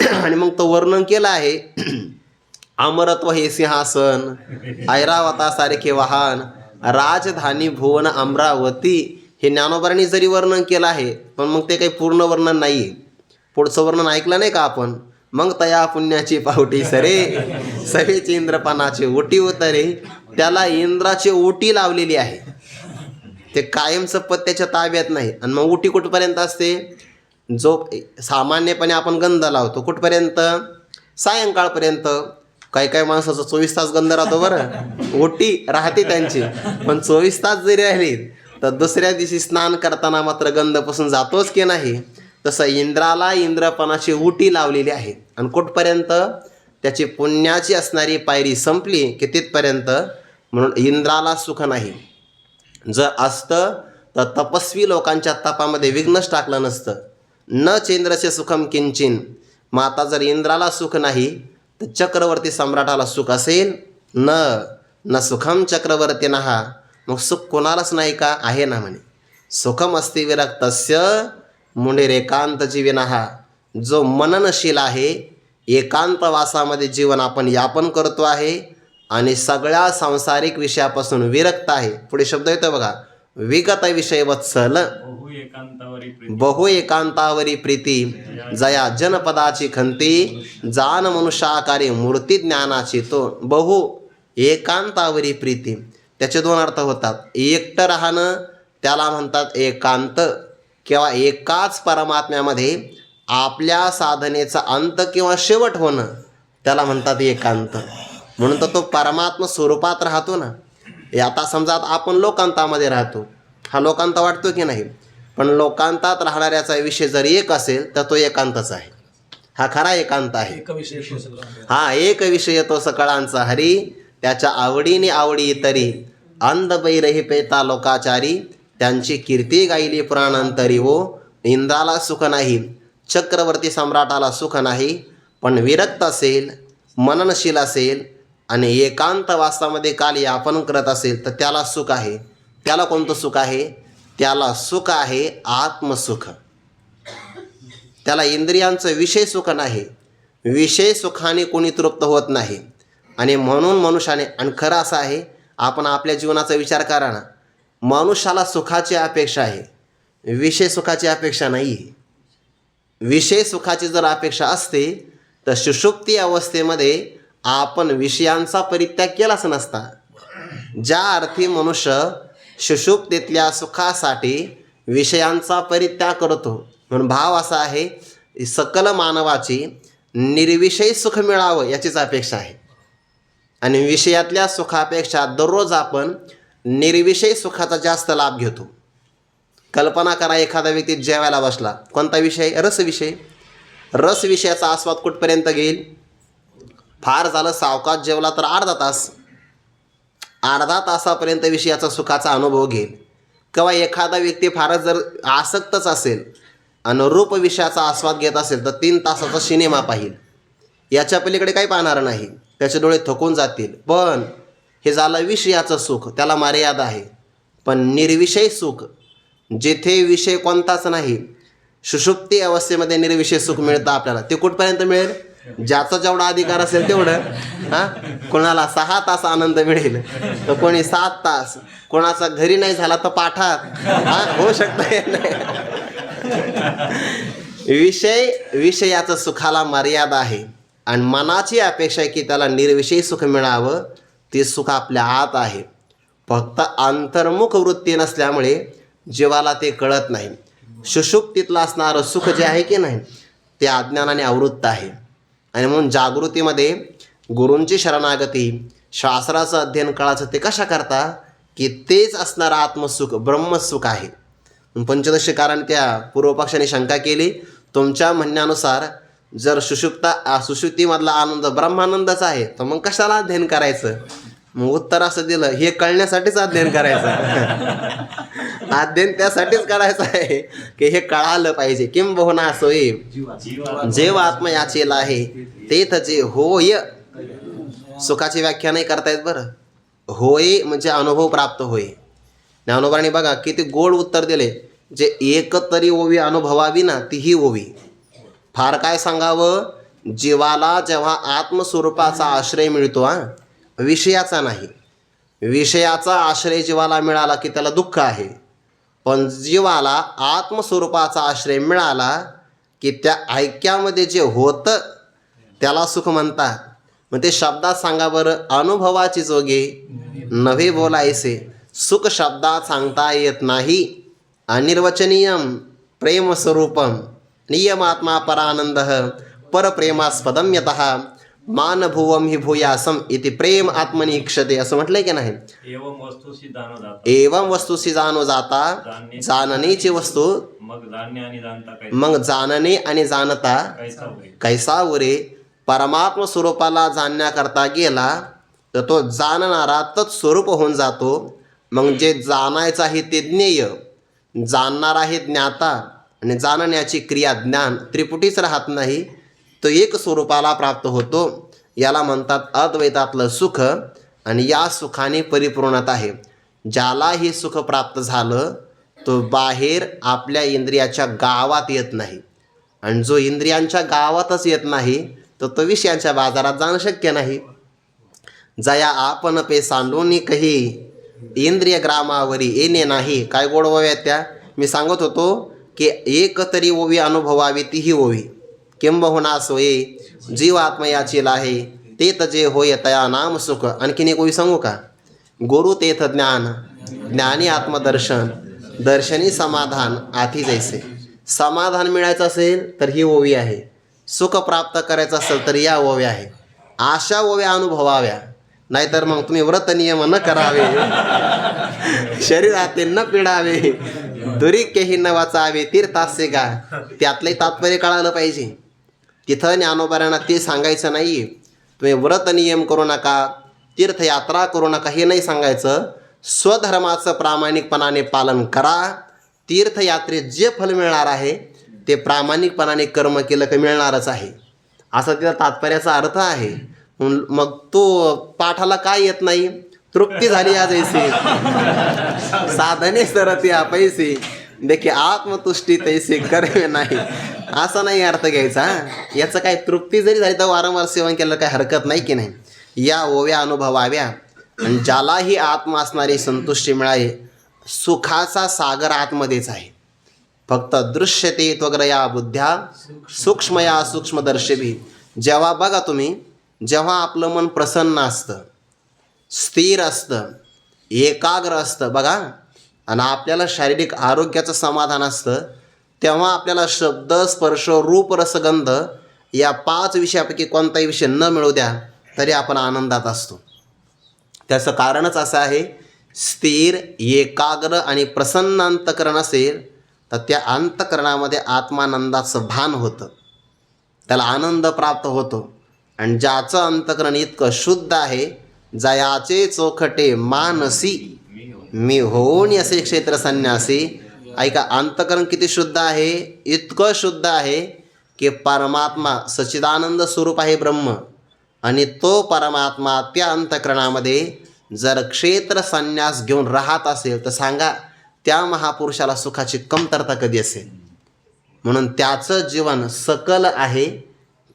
आणि मग तो वर्णन केलं आहे अमरत्व हे सिंहासन, ऐरावता सारखे वाहन, राजधानी भुवन अमरावती हे ज्ञानोबांनी जरी वर्णन केलं आहे, पण मग ते काही पूर्ण वर्णन नाही आहे. पुढचं वर्णन ऐकलं नाही का आपण? मग तया पुण्याची पावटी सरे, सवेची इंद्रपानाची ओटी उतरे. त्याला इंद्राची ओटी लावलेली आहे. ते कायमचं पद त्याच्या ताब्यात नाही. आणि मग ओटी कुठपर्यंत असते? जो सामान्यपणे आपण गंध लावतो कुठपर्यंत? सायंकाळपर्यंत. काही काही माणसाचं 24 तास गंध राहतो बरं, ओटी राहते त्यांची. पण 24 तास जरी राहिली तर दुसऱ्या दिवशी स्नान करताना मात्र गंधपासून जातोच की नाही. तसं इंद्राला इंद्रपणाची उटी लावलेली आहे. आणि कुठपर्यंत? त्याची पुण्याची असणारी पायरी संपली की तिथपर्यंत. म्हणून इंद्राला सुख नाही. जर असतं तर तपस्वी लोकांच्या तपामध्ये विघ्नच टाकलं नसतं. न चेंद्रचे सुखम किंचिन. मग आता जर इंद्राला सुख नाही तर चक्रवर्ती सम्राटाला सुख असेल? न सुखम चक्रवर्ती नहा. मग सुख कोणालाच नाही का? आहे ना म्हणे. सुखम अस्ति विरक्तस्य मुनिरेकांत जीविनहा. जो मननशील आहे, एकांतवासामध्ये जीवन आपण यापन करतो आहे आणि सगळ्या सांसारिक विषयापासून विरक्त आहे. पुढे शब्द येतो बघा, विगत विषय वत्सल बहु एकांतावरी प्रीती जया जनपदाची खंती जान मनुष्याकारी मूर्ती ज्ञानाची तो. बहु एकांतावरी प्रीती, त्याचे दोन अर्थ होतात. एकटं राहणं त्याला म्हणतात एकांत, किंवा एकाच परमात्म्यामध्ये आपल्या साधनेचा अंत किंवा शेवट होणं त्याला म्हणतात एकांत. म्हणून तर तो परमात्मा स्वरूपात राहतो ना. आता समजा आपण लोकांतामध्ये राहतो, हा लोकांत वाटतो की नाही? पण लोकांतात राहणाऱ्याचा विषय जर एक असेल तर तो एकांतच आहे. हा खरा एकांत आहे. हा एक विषय तो सकळांचा हरी, त्याच्या आवडीने आवडी तरी अंध बैरही पेता लोकाचारी, त्यांची कीर्ती गायली पुराणांतरी. वो इंद्राला सुख नाही, चक्रवर्ती सम्राटाला सुख नाही, पण विरक्त असेल, मननशील असेल आणि एकांत वासामध्ये काल यापन करत असेल तर त्याला सुख आहे. त्याला कोणतं सुख आहे? त्याला सुख आहे आत्मसुख. त्याला इंद्रियांचं विषय सुख नाही. विषय सुखाने कोणी तृप्त होत नाही. आणि म्हणून मनुष्याने, आणि खरं असं आहे, आपण आपल्या जीवनाचा विचार करा ना, मनुष्याला सुखाची अपेक्षा आहे, विषय सुखाची अपेक्षा नाही. विषय सुखाची जर अपेक्षा असते तर सुषुप्ती अवस्थेमध्ये आपण विषयांचा परित्याग केलाच नसता. ज्या अर्थी मनुष्य सुषुप्तीतल्या सुखासाठी विषयांचा परित्याग करतो, म्हणून भाव असा आहे, सकल मानवाची निर्विषयी सुख मिळावं याचीच अपेक्षा आहे. आणि विषयातल्या सुखापेक्षा दररोज आपण निर्विषयी सुखाचा जास्त लाभ घेतो. कल्पना करा, एखादा व्यक्ती जेवायला बसला, कोणता विषय? रसविषय. रसविषयाचा आस्वाद कुठपर्यंत घेईल? फार झालं सावकाश जेवला तर अर्धा तासापर्यंत विषयाचा सुखाचा अनुभव घेईल. किंवा एखादा व्यक्ती फारच जर आसक्तच असेल आणि रूप विषयाचा आस्वाद घेत असेल तर 3 तासाचा सिनेमा पाहिल. याच्या पलीकडे काही पाहणार नाही, त्याचे डोळे थकून जातील. पण हे झालं विषयाचं सुख, त्याला मर्यादा आहे. पण निर्विषय सुख, जेथे विषय कोणताच नाही, सुषुप्ती अवस्थेमध्ये निर्विषय सुख मिळतं आपल्याला. ते कुठपर्यंत मिळेल? ज्याचा जेवढा अधिकार असेल तेवढं. कोणाला 6 तास आनंद मिळेल तर कोणी 7 तास, कोणाचा घरी नाही झाला तर पाठात. होऊ शकतं विषयाचं सुखाला मर्यादा आहे. आणि मनाची अपेक्षा आहे की त्याला निर्विषयी सुख मिळावं. ते सुख आपल्या आत आहे, फक्त अंतर्मुख वृत्ती नसल्यामुळे जीवाला ते कळत नाही. सुषुप्तीतलं असणारं सुख जे आहे की नाही ते अज्ञानाने आवृत्त आहे. आणि म्हणून जागृतीमध्ये गुरूंची शरणागती, शास्त्राचं अध्ययन कळाचं ते कशा करता की तेच असणारं आत्मसुख ब्रह्मसुख आहे. पंचदशी कारण त्या पूर्वपक्षाने शंका केली, तुमच्या म्हणण्यानुसार जर सुषुप्तीमधला आनंद ब्रह्मानंदच आहे तर मग कशाला अध्ययन करायचं? मग उत्तर असं दिलं, हे कळण्यासाठीच अध्ययन करायचं. अध्ययन त्यासाठीच करायचं आहे की हे कळालं पाहिजे. किंबहुना सोयी जेव आत्मा याचेला आहे तेथ जे होय. सुखाची व्याख्या नाही करतायत बरं. होय म्हणजे अनुभव प्राप्त होय. ज्ञानोबांनी बघा किती गोड उत्तर दिले, जे एक तरी ओवी अनुभवावी ना तीही ओवी. फार काय सांगावं, जीवाला जेव्हा आत्मस्वरूपाचा आश्रय मिळतो, विषयाचा नाही. विषयाचा आश्रय जीवाला मिळाला की त्याला दुःख आहे, पण जीवाला आत्मस्वरूपाचा आश्रय मिळाला की त्या ऐक्यामध्ये जे होतं त्याला सुख म्हणतात. मग ते शब्दात सांगा बरं. अनुभवाची जोगे नव्हे बोलायचे, सुख शब्दात सांगता येत नाही. अनिर्वचनीयम प्रेमस्वरूपम नियमात्मा परानंद परप्रेमास्पदम यतः मानभुवम हि भूयासम इति प्रेम आत्मनि इक्षते, असं म्हटलंय की नाही. एवं वस्तूशी जाणो जाता जाणण्याची वस्तू मग जाणणे आणि जाणता कैसा उरे. परमात्म स्वरूपाला जाणण्याकरता गेला तर तो जाणणारा तत्स्वरूप होऊन जातो. मग जे जाणायचं आहे ते ज्ञेय, जाणणार आहे ज्ञाता, आणि जाणण्याची क्रिया ज्ञान त्रिपुटीच राहत नाही, तो एक स्वरूपाला प्राप्त होतो. याला म्हणतात अद्वैतातलं सुख. आणि या सुखाने परिपूर्णता आहे. ज्याला हे सुख प्राप्त झालं तो बाहेर आपल्या इंद्रियाच्या गावात येत नाही. आणि जो इंद्रियांच्या गावातच येत नाही तो विषयांच्या बाजारात जाणं शक्य नाही. जया आपण पे सांडून कही इंद्रिय ग्रामावरी येणे नाही. काय गोड ओव्या त्या मी सांगत होतो की एक तरी ओवी अनुभवावी तीही ओवी. किंबहुना सोये जीवात्मयाची लाहे तेत जे होय तया नाम सुख. आणखीन एक ओवी सांगू का. गुरु तेथ ज्ञान ज्ञानी आत्मदर्शन दर्शनी समाधान आधी जैसे. समाधान मिळायचं असेल तर ही ओवी आहे, सुख प्राप्त करायचं असेल तर या ओव्या आहे. अशा ओव्या अनुभवाव्या, नाहीतर मग तुम्ही व्रत नियम न करावे, शरीरातील न पिडावे, दुरीकेही न वाचावे, तीर्थास्य गा. त्यातलंही तात्पर्य कळालं पाहिजे. तिथं ज्ञानोबाऱ्यांना ते सांगायचं नाही तुम्ही व्रत नियम करू नका, तीर्थयात्रा करू नका, हे नाही सांगायचं. स्वधर्माचं प्रामाणिकपणाने पालन करा. तीर्थयात्रेत जे फल मिळणार आहे ते प्रामाणिकपणाने कर्म केलं की मिळणारच आहे, असा तिथं तात्पर्याचा अर्थ आहे. मग तो पाठाला काय येत नाही, तृप्ती झाली आज ऐसे साधने सरती पैसे देखील आत्मतुष्टी तैसे करवे नाही, असा नाही अर्थ घ्यायचा. याचं काय तृप्ती जरी झाली तर वारंवार सेवन केलं काही हरकत नाही की नाही. या ओव्या अनुभवाव्या. आणि ज्यालाही आत्मा असणारी संतुष्टी मिळाली. सुखाचा सागर आतमध्येच आहे, फक्त दृश्यते त्वग्रया बुद्ध्या सूक्ष्मया सूक्ष्मदर्शिभी. जेव्हा बघा तुम्ही, जेव्हा आपलं मन प्रसन्न असतं, स्थिर असतं, एकाग्र असतं बघा, आणि आपल्याला शारीरिक आरोग्याचं समाधान असतं, तेव्हा आपल्याला शब्द स्पर्श रूप रसगंध या 5 विषयापैकी कोणताही विषय न मिळू द्या तरी आपण आनंदात असतो. त्याचं कारणच असं आहे, स्थिर एकाग्र आणि प्रसन्न अंतकरण असेल तर त्या अंतकरणामध्ये आत्मानंदाचं भान होतं, त्याला आनंद प्राप्त होतो. आणि ज्याचं अंतकरण इतकं शुद्ध आहे, जयाचे चोखटे मानसी मी होऊन असे क्षेत्र संन्यासी. ऐका, अंतकरण किती शुद्ध आहे, इतकं शुद्ध आहे की परमात्मा सच्चिदानंद स्वरूप आहे ब्रह्म, आणि तो परमात्मा त्या अंतकरणामध्ये जर क्षेत्र संन्यास घेऊन राहत असेल तर सांगा त्या महापुरुषाला सुखाची कमतरता कधी असेल. म्हणून त्याचं जीवन सकल आहे,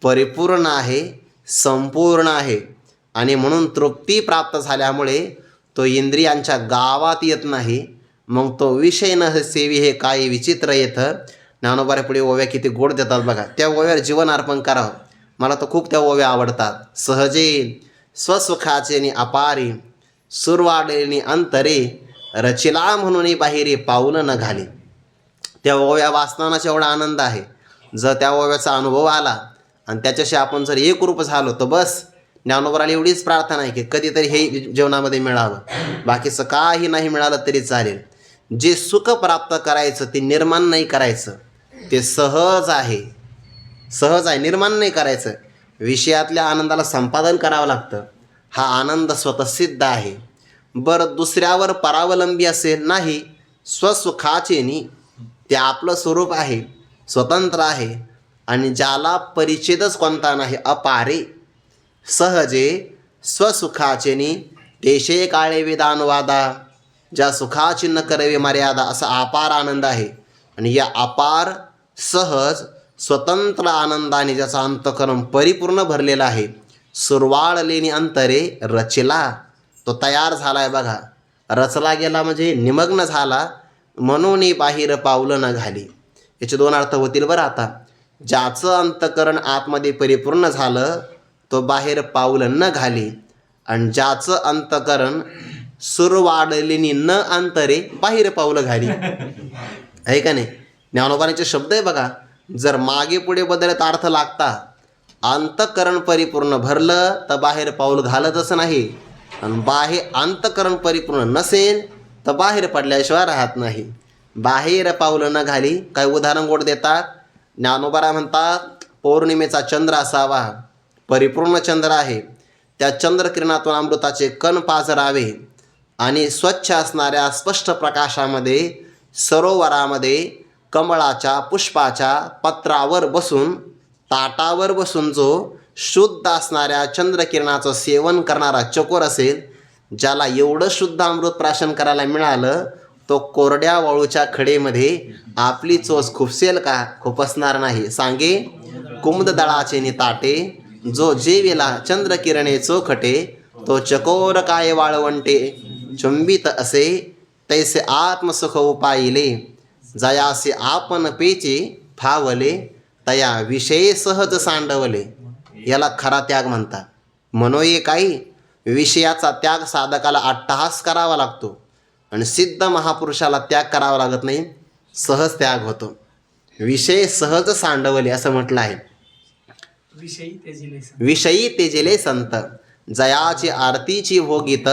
परिपूर्ण आहे, संपूर्ण आहे. आणि म्हणून तृप्ती प्राप्त झाल्यामुळे तो इंद्रियांच्या गावात येत नाही. मग तो विषय न सेवी हे काय विचित्र येतं. ज्ञानोबारे पुढे ओव्या किती गोड देतात बघा. त्या ओव्यावर जीवन अर्पण करावं. मला तर खूप त्या ओव्या आवडतात. सहजे स्वसुखाचे नि अपारी सुरवाडेनी अंतरे रचिला म्हणून बाहेरी पाऊल न घाली. त्या ओव्या वाचतानाच एवढा आनंद आहे. जर त्या ओव्याचा अनुभव आला आणि त्याच्याशी आपण जर एकरूप झालो तर बस. ज्ञानोबराला एवढीच प्रार्थना आहे की कधीतरी हे जीवनामध्ये मिळावं, बाकीचं काही नाही मिळालं तरी चालेल. जे सुख प्राप्त करायचं ते निर्माण नाही करायचं, ते सहज आहे, सहज आहे, निर्माण नाही करायचं. विषयातल्या आनंदाला संपादन करावं लागतं. हा आनंद स्वतःसिद्ध आहे. बरं, दुसऱ्यावर परावलंबी असेल नाही, स्वसुखाचे नि ते आपलं स्वरूप आहे, स्वतंत्र आहे. आणि ज्याला परिच्छेदच कोणता नाही, अपारे सहजे स्वसुखाचे नि देशे काळे वेदानुवादा ज्या सुखाची न करवे मर्यादा, असा अपार आनंद आहे. आणि या अपार सहज स्वतंत्र आनंदाने ज्याचा अंतःकरण परिपूर्ण भरलेला आहे, सुरवाळलेनी अंतरे रचिला, तो तयार झाला आहे बघा. रचला गेला म्हणजे निमग्न झाला, म्हणून बाहेर पावलं न घाली. याचे दोन अर्थ होतील बरं. आता ज्याचं अंतकरण आतमध्ये परिपूर्ण झालं तो बाहेर पावलं न घाली, आणि ज्याचं अंतकरण सुरवाडलेनी न अंतरे बाहेर पावलं घाली. आहे का नाही? ज्ञानोबांचे शब्द आहे बघा. जर मागे पुढे बदलत अर्थ लागता, अंतकरण परिपूर्ण भरलं तर बाहेर पाऊल घालतच नाही, आणि बाहेर अंतकरण परिपूर्ण नसेल तर बाहेर पडल्याशिवाय राहत नाही. बाहेर पावलं न घाली. काय उदाहरण गोड देतात. ज्ञानोबा म्हणतात पौर्णिमेचा चंद्र असावा, परिपूर्ण चंद्र आहे, त्या चंद्रकिरणातून अमृताचे कण पाझरावे, आणि स्वच्छ असणाऱ्या स्पष्ट प्रकाशामध्ये सरोवरामध्ये कमळाच्या पुष्पाच्या पत्रावर बसून, ताटावर बसून जो शुद्ध असणाऱ्या चंद्रकिरणाचं सेवन करणारा चकोर असेल, ज्याला एवढं शुद्ध अमृत प्राशन करायला मिळालं, तो कोरड्या वाळूच्या खडेमध्ये आपली चोच खुपसेल का? खुपसणार नाही. सांगे कुमुददळाचे निताटे, जो जेवेला चंद्रकिरणे चोखटे, तो चकोर काय वाळवंटे चुंबित असे, तैसे आत्मसुख उपाईले, जयासे आपण पेचे फावले, तया विषय सहज सांडवले. याला खरा त्याग म्हणतात. मनोये काही विषयाचा त्याग साधकाला अट्टहास करावा लागतो, आणि सिद्ध महापुरुषाला त्याग करावा लागत नाही, सहज त्याग होतो. विषय सहज सांडवले असं म्हटलं आहे. विषयी तेजिले संत, जयाची आरतीची भोगीत,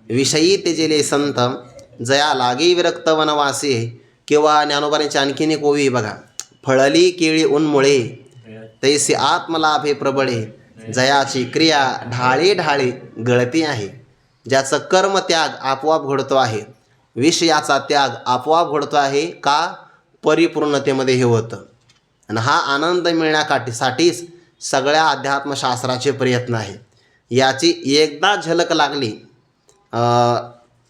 विषयी तेजिले संत, जया लागे विरक्त वनवासी. किंवा ज्ञानोबांची आणखीन एक ओवी बघा. फळली केळी उन्मुळे, तैसे आत्मलाभे प्रबळे, जयाची क्रिया ढाळे ढाळे गळती आहे. ज्याचं कर्म त्याग आपोआप घडतो आहे, विषयाचा त्याग आपोआप घडतो आहे. का? परिपूर्णतेमध्ये हे होतं. आणि हा आनंद मिळण्यासाठीच सगळ्या अध्यात्मशास्त्राचे प्रयत्न आहे. याची एकदा झलक लागली,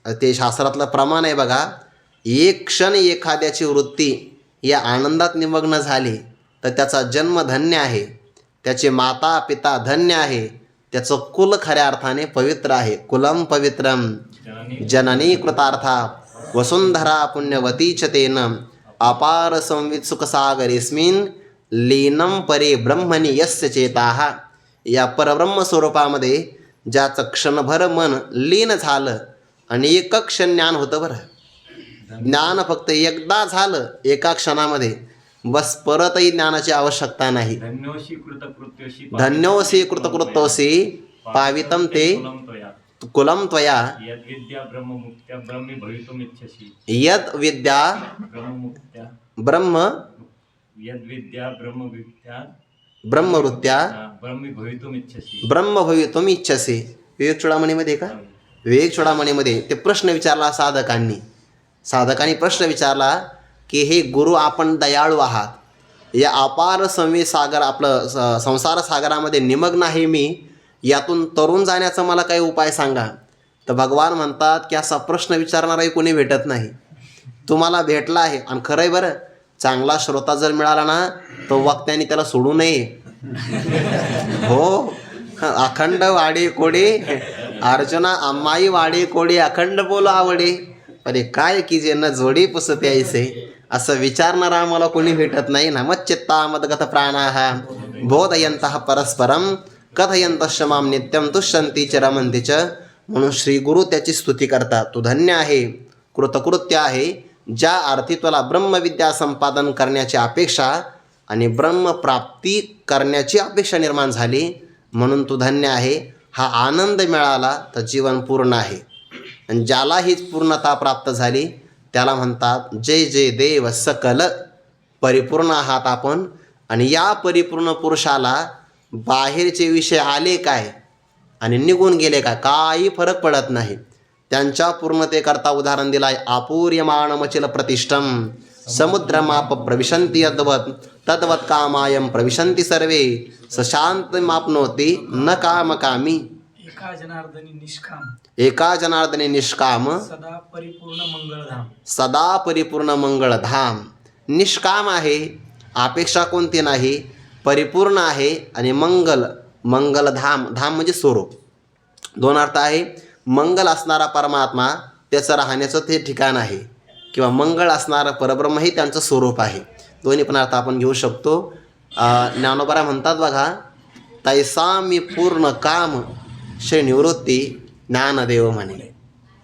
ते शास्त्रातलं प्रमाण आहे बघा. एक क्षण एखाद्याची वृत्ती या आनंदात निमग्न झाली तर त्याचा जन्म धन्य आहे, त्याचे माता पिता धन्य आहे, त्याचं कुल खऱ्या अर्थाने पवित्र आहे. कुलम पवित्रम जननी कृतार्था, वसुंधरा पुण्यवतीच तेन, अपार संवित सुखसागरेस्मिन लीनम परे ब्रह्मणी यस्य चेताः. या परब्रह्म स्वरूपामध्ये ज्याचं क्षणभर मन लीन झालं, आणि एक क्षण ज्ञान होतं बरं. ज्ञान फक्त एकदा झालं एका क्षणामध्ये, बस परतही ज्ञानाची आवश्यकता नाही. धन्योसी कृतकृतोसी पावितम ते कुलम त्वया, यद विद्या ब्रह्मवृत्त्या ब्रह्म भवितुम इच्छसी. विवेक चूडामणीमध्ये का? विवेक चूडामणीमध्ये ते प्रश्न विचारला साधकांनी प्रश्न विचारला की हे गुरु, आपण दयाळू आहात, या अपार संवेद सागर आपलं संसार सागरामध्ये निमग्न आहे मी, यातून तरुण जाण्याचा मला काही उपाय सांगा. तर भगवान म्हणतात की असा प्रश्न विचारणाराही कोणी भेटत नाही. तुम्हाला भेटला आहे, आणि खरं आहे बरं. चांगला श्रोता जर मिळाला ना तो वक्त्याने त्याला सोडू नये. हो, अखंड वाडे कोडे अर्जुना, अम्माई वाडे कोडे अखंड बोल आवडे, अरे काय की जे न जोडी पुसते ऐसे, असं विचारणारा आम्हाला कोणी भेटत नाही ना. मच्चित्ता मदगत प्राणाः बोधयन्तः परस्परम कथयन्तश्च माम नित्यम तुष्यन्ति च रमन्ति च. म्हणून श्री गुरु त्याची स्तुती करतात. तू धन्य आहे, कृतकृत्य आहे, ज्या अर्थी तुला ब्रह्मविद्या संपादन करण्याची अपेक्षा आणि ब्रह्मप्राप्ती करण्याची अपेक्षा निर्माण झाली, म्हणून तू धन्य आहे. हा आनंद मिळाला तर जीवन पूर्ण आहे. आणि ज्याला हीच पूर्णता प्राप्त झाली त्याला म्हणतात जय जय देव सकल. परिपूर्ण आहात आपण. आणि या परिपूर्ण पुरुषाला बाहेरचे विषय आले काय आणि निघून गेले काय काही फरक पडत नाही. त्यांच्या पूर्णतेकरता उदाहरण दिलं आहे. आपूर्यमाणमचल प्रतिष्ठम समुद्रमाप प्रविशन्ति यद्वत् तद्वत् कामायम प्रविशन्ति सर्वे सशांत मापनोती न कामकामी. एका जनार्दनी निष्काम सदा परिपूर्ण मंगळधाम. निष्काम आहे, अपेक्षा कोणती नाही, परिपूर्ण आहे, आणि मंगलधाम. धाम म्हणजे स्वरूप. दोन अर्थ आहे. मंगल असणारा परमात्मा त्याचं राहण्याचं ते ठिकाण आहे, किंवा मंगळ असणारं परब्रह्म हे त्यांचं स्वरूप आहे. दोन्ही पण अर्थ आपण घेऊ शकतो. ज्ञानोबा म्हणतात बघा, तैसा मी पूर्ण काम श्री निवृत्ती ज्ञानदेव म्हणे.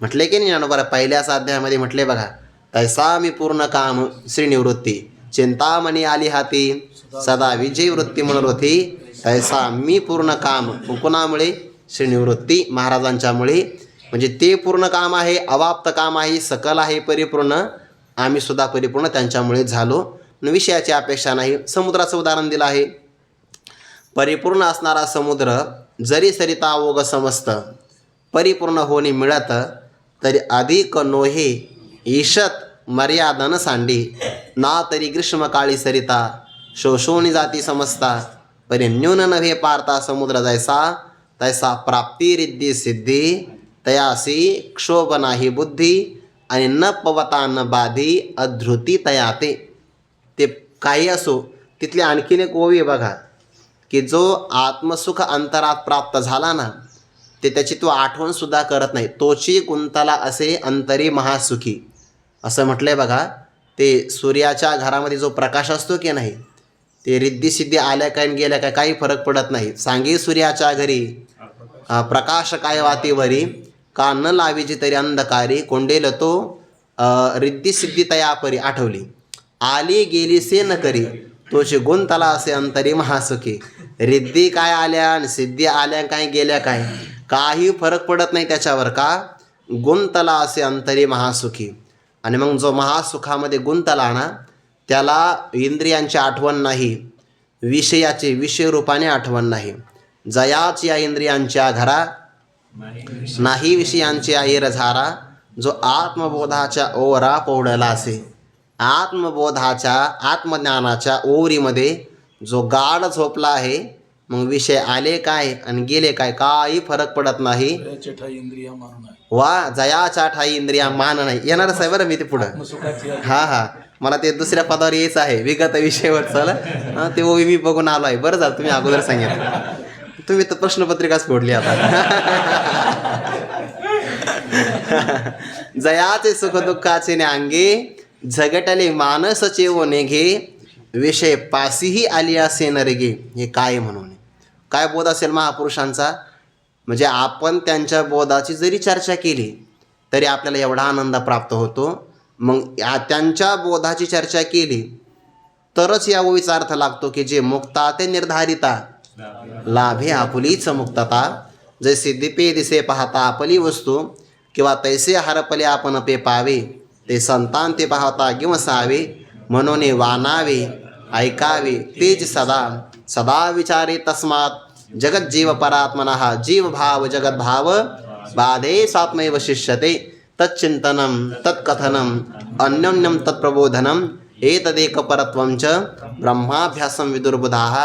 म्हटले की नाही ज्ञानोबा, पहिल्याच अध्यायामध्ये म्हटले बघा, तैसा मी पूर्ण काम श्री निवृत्ती चिंतामणी आली हाती सदा विजय वृत्ती म्हणून होती. तैसा मी पूर्ण काम कुणामुळे? श्री निवृत्ती महाराजांच्यामुळे. म्हणजे ते पूर्ण काम आहे, अवाप्त काम आहे, सकल आहे परिपूर्ण. आम्ही सुद्धा परिपूर्ण त्यांच्यामुळे झालो. विषयाची अपेक्षा नाही. समुद्राचं उदाहरण दिलं आहे. परिपूर्ण असणारा समुद्र जरी सरिता ओघ समस्त परिपूर्ण होणे मिळत, तरी अधिक नोहे ईशत मर्यादन सांडी. ना तरी ग्रीष्मकाळी सरिता शोषोणी जाती समजता, परी न्यून नव्हे पारता समुद्र जैसा. तैसा प्राप्ती रिद्धी सिद्धी तयासी क्षोभ नाही बुद्धी. आणि न पवता न बाधी अधृती तयाते. ते काही असो, तिथली आणखीन एक ओवी बघा, की जो आत्मसुख अंतरात प्राप्त झाला ना, ते त्याची तो आठवणसुद्धा करत नाही. तोची गुंतला असे अंतरी महासुखी, असं म्हटलं आहे बघा. ते सूर्याच्या घरामध्ये जो प्रकाश असतो की नाही, ते रिद्धिसिद्धी आल्या काय गेल्या काय काही फरक पडत नाही. सांगे सूर्याच्या घरी प्रकाश काय वातीवरी, का न लावीजी तरी अंधकारी. कोंडेल तो रिद्धिसिद्धी तयापरी. आठवली आली गेली से न करी, तोचे गुंतला असे अंतरी महासुखी. रिद्धी काय आल्या आणि सिद्धी आल्या काय गेल्या काय काही फरक पडत नाही त्याच्यावर. का? गुंतला असे अंतरी महासुखी. आणि मग जो महासुखामध्ये गुंतला ना, त्याला इंद्रियांची आठवण नाही, विषयाची विषयरूपाने आठवण नाही. जयाच या इंद्रियांच्या घरा नाही विषयांची ऐर झारा. जो आत्मबोधाच्या ओरा पौडला असे. आत्मबोधाच्या आत्मज्ञानाच्या ओरीमध्ये जो गाढ झोपला आहे, मग विषय आले काय आणि गेले काय काही फरक पडत नाही. वा जयाच्या ठाई इंद्रिया मान नाही. येणारच आहे बरं मी ते पुढं. हां मला ते दुसऱ्या पदावर यायचं आहे, विगत विषयावर. चला ते ओवी मी बघून आलो आहे. बरं झालं तुम्ही अगोदर सांगितलं. तुम्ही तर प्रश्नपत्रिकाच फोडली आता. जयाचे सुख दुःखाचे ने अंगे झगटले मानसचे ओ नेघे. विषय पासीही आली असे नरगे. हे काय म्हणून काय बोध असेल महापुरुषांचा. म्हणजे आपण त्यांच्या बोधाची जरी चर्चा केली तरी आपल्याला एवढा आनंद प्राप्त होतो. मग त्यांच्या बोधाची चर्चा केली तरच या ओवीचा अर्थ लागतो की जे मुक्ता ते निर्धारिता लाभे आपुलीच मुक्तता. जैसे दीपे दिसे पाहता आपली वस्तू, किंवा तैसे हरपले आपण पे पावे. ते संतान ते पाहता गिवसावे, म्हणून वानावे ऐकावे तेज सदा. सदा विचारे तस्मात जगत जीव परात्मनः. जीव भाव जगत भाव बाधे स्वात्मैव शिष्यते. तच्चिंतनम तत्कथनम अन्योन्यम तत्प्रबोधनम एतदेक परत्वं च ब्रह्माभ्यासम विदुर्बुधाः.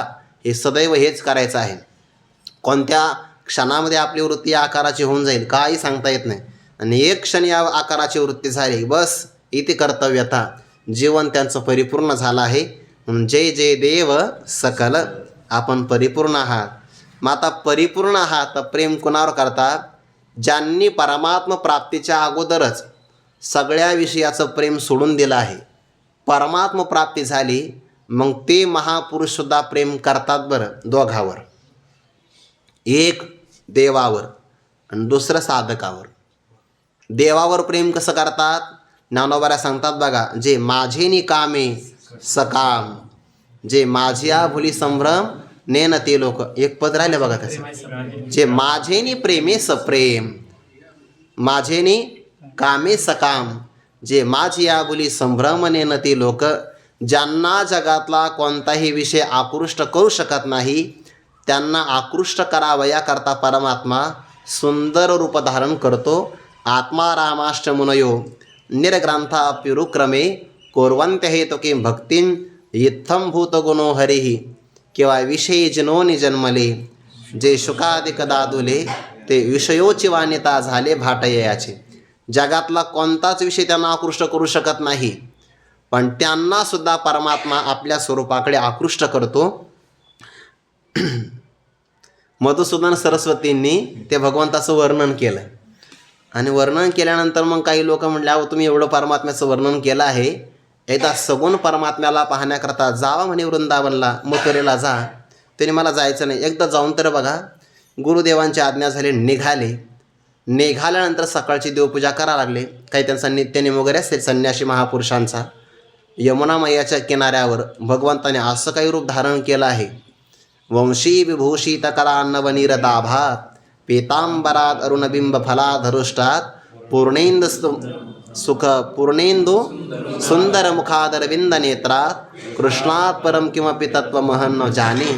हे सदैव हेच करायचं आहे. कोणत्या क्षणामध्ये आपली वृत्ती या आकाराची होऊन जाईल काही सांगता येत नाही. आणि एक क्षण या आकाराची वृत्ती झाली बस इथे कर्तव्यता. जीवन त्यांचं परिपूर्ण झालं आहे. म्हणून जय जय देव सकल. आपण परिपूर्ण आहात. मग आता परिपूर्ण आहात तर प्रेम कुणावर करतात? ज्यांनी परमात्म प्राप्तीच्या अगोदरच सगळ्या विषयाचं प्रेम सोडून दिलं आहे. परमात्म प्राप्ती झाली मग ते महापुरुषसुद्धा प्रेम करतात. बरं दोघावर, एक देवावर आणि दुसरं साधकावर. देवावर प्रेम कसं करतात? ज्ञानोबा सांगतात बघा, जे माझेनी कामे सकाम, जे माझ्या भुली संभ्रम नेन ते लोक. एक पद राहिले बघा त्याचं. जे माझेनी प्रेमे सप्रेम, माझेनी कामे सकाम, जे माझ्या भुली संभ्रम नेन ते लोक. ज्यांना जगातला कोणताही विषय आकृष्ट करू शकत नाही त्यांना आकृष्ट करावया करता परमात्मा सुंदर रूप धारण करतो. आत्मा रामाष्टमुनयो निर्ग्रंथाप्युरुक्रमे कुर्वन्त्य हेतुके भक्तिं इत्थं भूतगुणो हरिहि. किंवा विषयी जनोनी जन्मले, जे शुकादिक दादुले ते विषयोची वानिता झाले भाटययाचे. जगातला कोणताच विषय त्यांना आकृष्ट करू शकत नाही, पण त्यांना सुद्धा परमात्मा आपल्या स्वरूपाकडे आकृष्ट करतो. मधुसूदन सरस्वतींनी ते भगवंताचं वर्णन केलं. आणि वर्णन केल्यानंतर मग काही लोक म्हटले, अहो तुम्ही एवढं परमात्म्याचं वर्णन केलं आहे, एकदा सगुण परमात्म्याला पाहण्याकरता जावा म्हणे वृंदावनला, मथुरेला जा. त्याने मला जायचं नाही, एकदा जाऊन तर बघा. गुरुदेवांची आज्ञा झाली, निघाल्यानंतर सकाळची देवपूजा करायला लागले. काही त्यांचा नित्यनेम वगैरे असेल संन्यासी महापुरुषांचा. यमुना मैयाच्या किनाऱ्यावर भगवंताने असं काही रूप धारण केलं आहे. वंशी विभूषित करान्नवनीर दाभात पीतांबरात अरुणबिंब फलाधरुष्टात पूर्णेंदु सुंदर मुखादरविंद नेत्रात कृष्णात परम किमपि तत्वमहं न जाने.